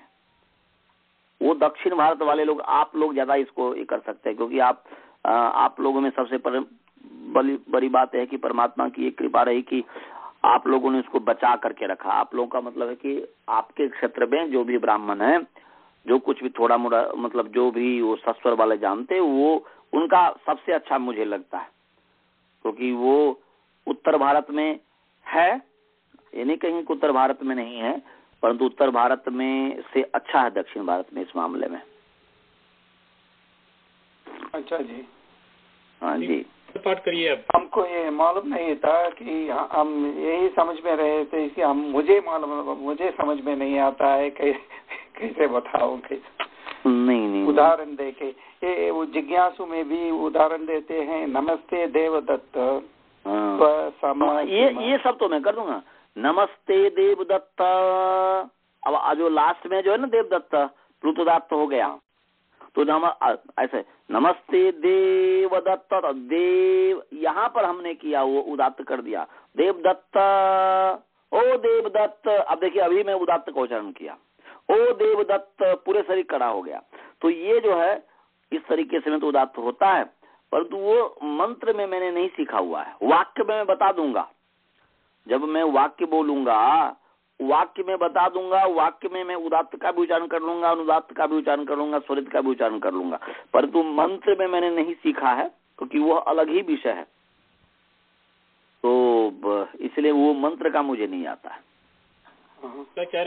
[SPEAKER 1] वो दक्षिण भारत वाले लोग, आप लोग ज्यादा इसको कर सकते हैं, क्योंकि आप लोगों में सबसे बड़ी बात है कि परमात्मा की एक कृपा रही कि आप लोगों ने इसको बचा करके रखा। आप लोगों का मतलब है कि आपके क्षेत्र में जो भी ब्राह्मण है, जो कुछ भी थोड़ा मोड़ा मतलब जो भी वो सस्वर वाले जानते, वो उनका सबसे अच्छा मुझे लगता है, क्योंकि वो उत्तर भारत में है, ये नहीं कहीं कि उत्तर भारत में नहीं है, परंतु उत्तर भारत में से अच्छा है दक्षिण भारत में इस मामले में।
[SPEAKER 2] अच्छा जी।
[SPEAKER 1] हाँ जी,
[SPEAKER 4] पाठ करिए।
[SPEAKER 2] हमको ये मालूम नहीं था कि हम यही समझ में रहे थे कि मुझे समझ में नहीं आता है, कैसे बताओ, कैसे
[SPEAKER 1] नहीं
[SPEAKER 2] उदाहरण देके। ये वो जिज्ञासु में भी उदाहरण देते हैं, नमस्ते देवदत्त।
[SPEAKER 1] ये सब तो मैं कर दूंगा, नमस्ते देवदत्त। अब जो लास्ट में जो है ना देवदत्त, प्लुतोदात्त हो गया, तो ऐसे नमस्ते देवदत्त, देव यहाँ पर हमने किया वो उदात्त कर दिया, देवदत्त, ओ देवदत्त। अब देखिए अभी मैं उदात्त का उच्चारण किया, ओ देवदत्त, पूरे शरीर कड़ा हो गया। तो ये जो है इस तरीके से में तो उदात्त होता है, परंतु वो मंत्र में मैंने नहीं सीखा हुआ है। वाक्य में मैं बता दूंगा, जब मैं वाक्य बोलूंगा, वाक्य में बता दूंगा, वाक्य में मैं उदात्त का भी उच्चारण कर लूंगा, अनुदात्त का भी उच्चारण कर लूंगा, स्वरित का भी उच्चारण कर लूंगा, परंतु मंत्र में मैंने नहीं सीखा है, क्योंकि वह अलग ही विषय है। तो इसलिए वो मंत्र का मुझे नहीं आता है।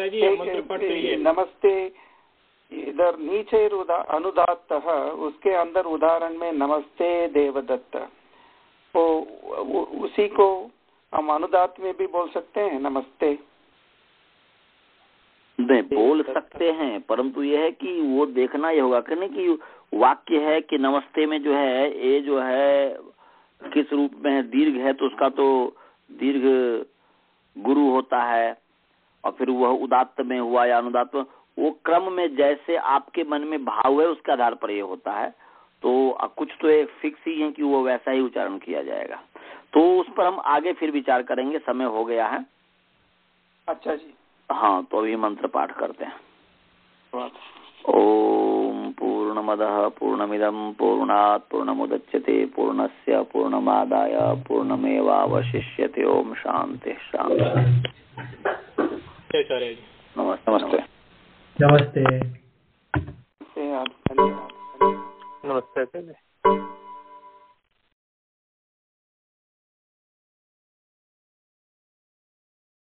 [SPEAKER 4] जी मंत्र पाठ करिए।
[SPEAKER 2] नमस्ते इधर नीचे अनुदात्त है, उसके अंदर उदाहरण में नमस्ते देवदत्त, तो उसी को हम अनुदात्त में भी बोल सकते हैं, नमस्ते
[SPEAKER 1] नहीं बोल सकते हैं, परंतु यह है कि वो देखना ये होगा कि नहीं कि वाक्य है कि नमस्ते में जो है ये जो है किस रूप में है, दीर्घ है तो उसका तो दीर्घ गुरु होता है, और फिर वह उदात्त में हुआ या अनुदात्त में, वो क्रम में जैसे आपके मन में भाव है उसके आधार पर ये होता है। तो कुछ तो एक फिक्स ही है कि वो वैसा ही उच्चारण किया जाएगा। तो उस पर हम आगे फिर विचार करेंगे, समय हो गया है।
[SPEAKER 2] अच्छा जी।
[SPEAKER 1] हाँ, तो अभी मंत्र पाठ करते हैं। ओम पूर्णमदः पूर्णमिदं पूर्णात् पूर्णमुदच्यते पूर्णस्य पूर्णमादाय पूर्णमेवावशिष्यते। ओम शांति शांति। नमस्ते नमस्ते
[SPEAKER 6] नमस्ते
[SPEAKER 2] नमस्ते।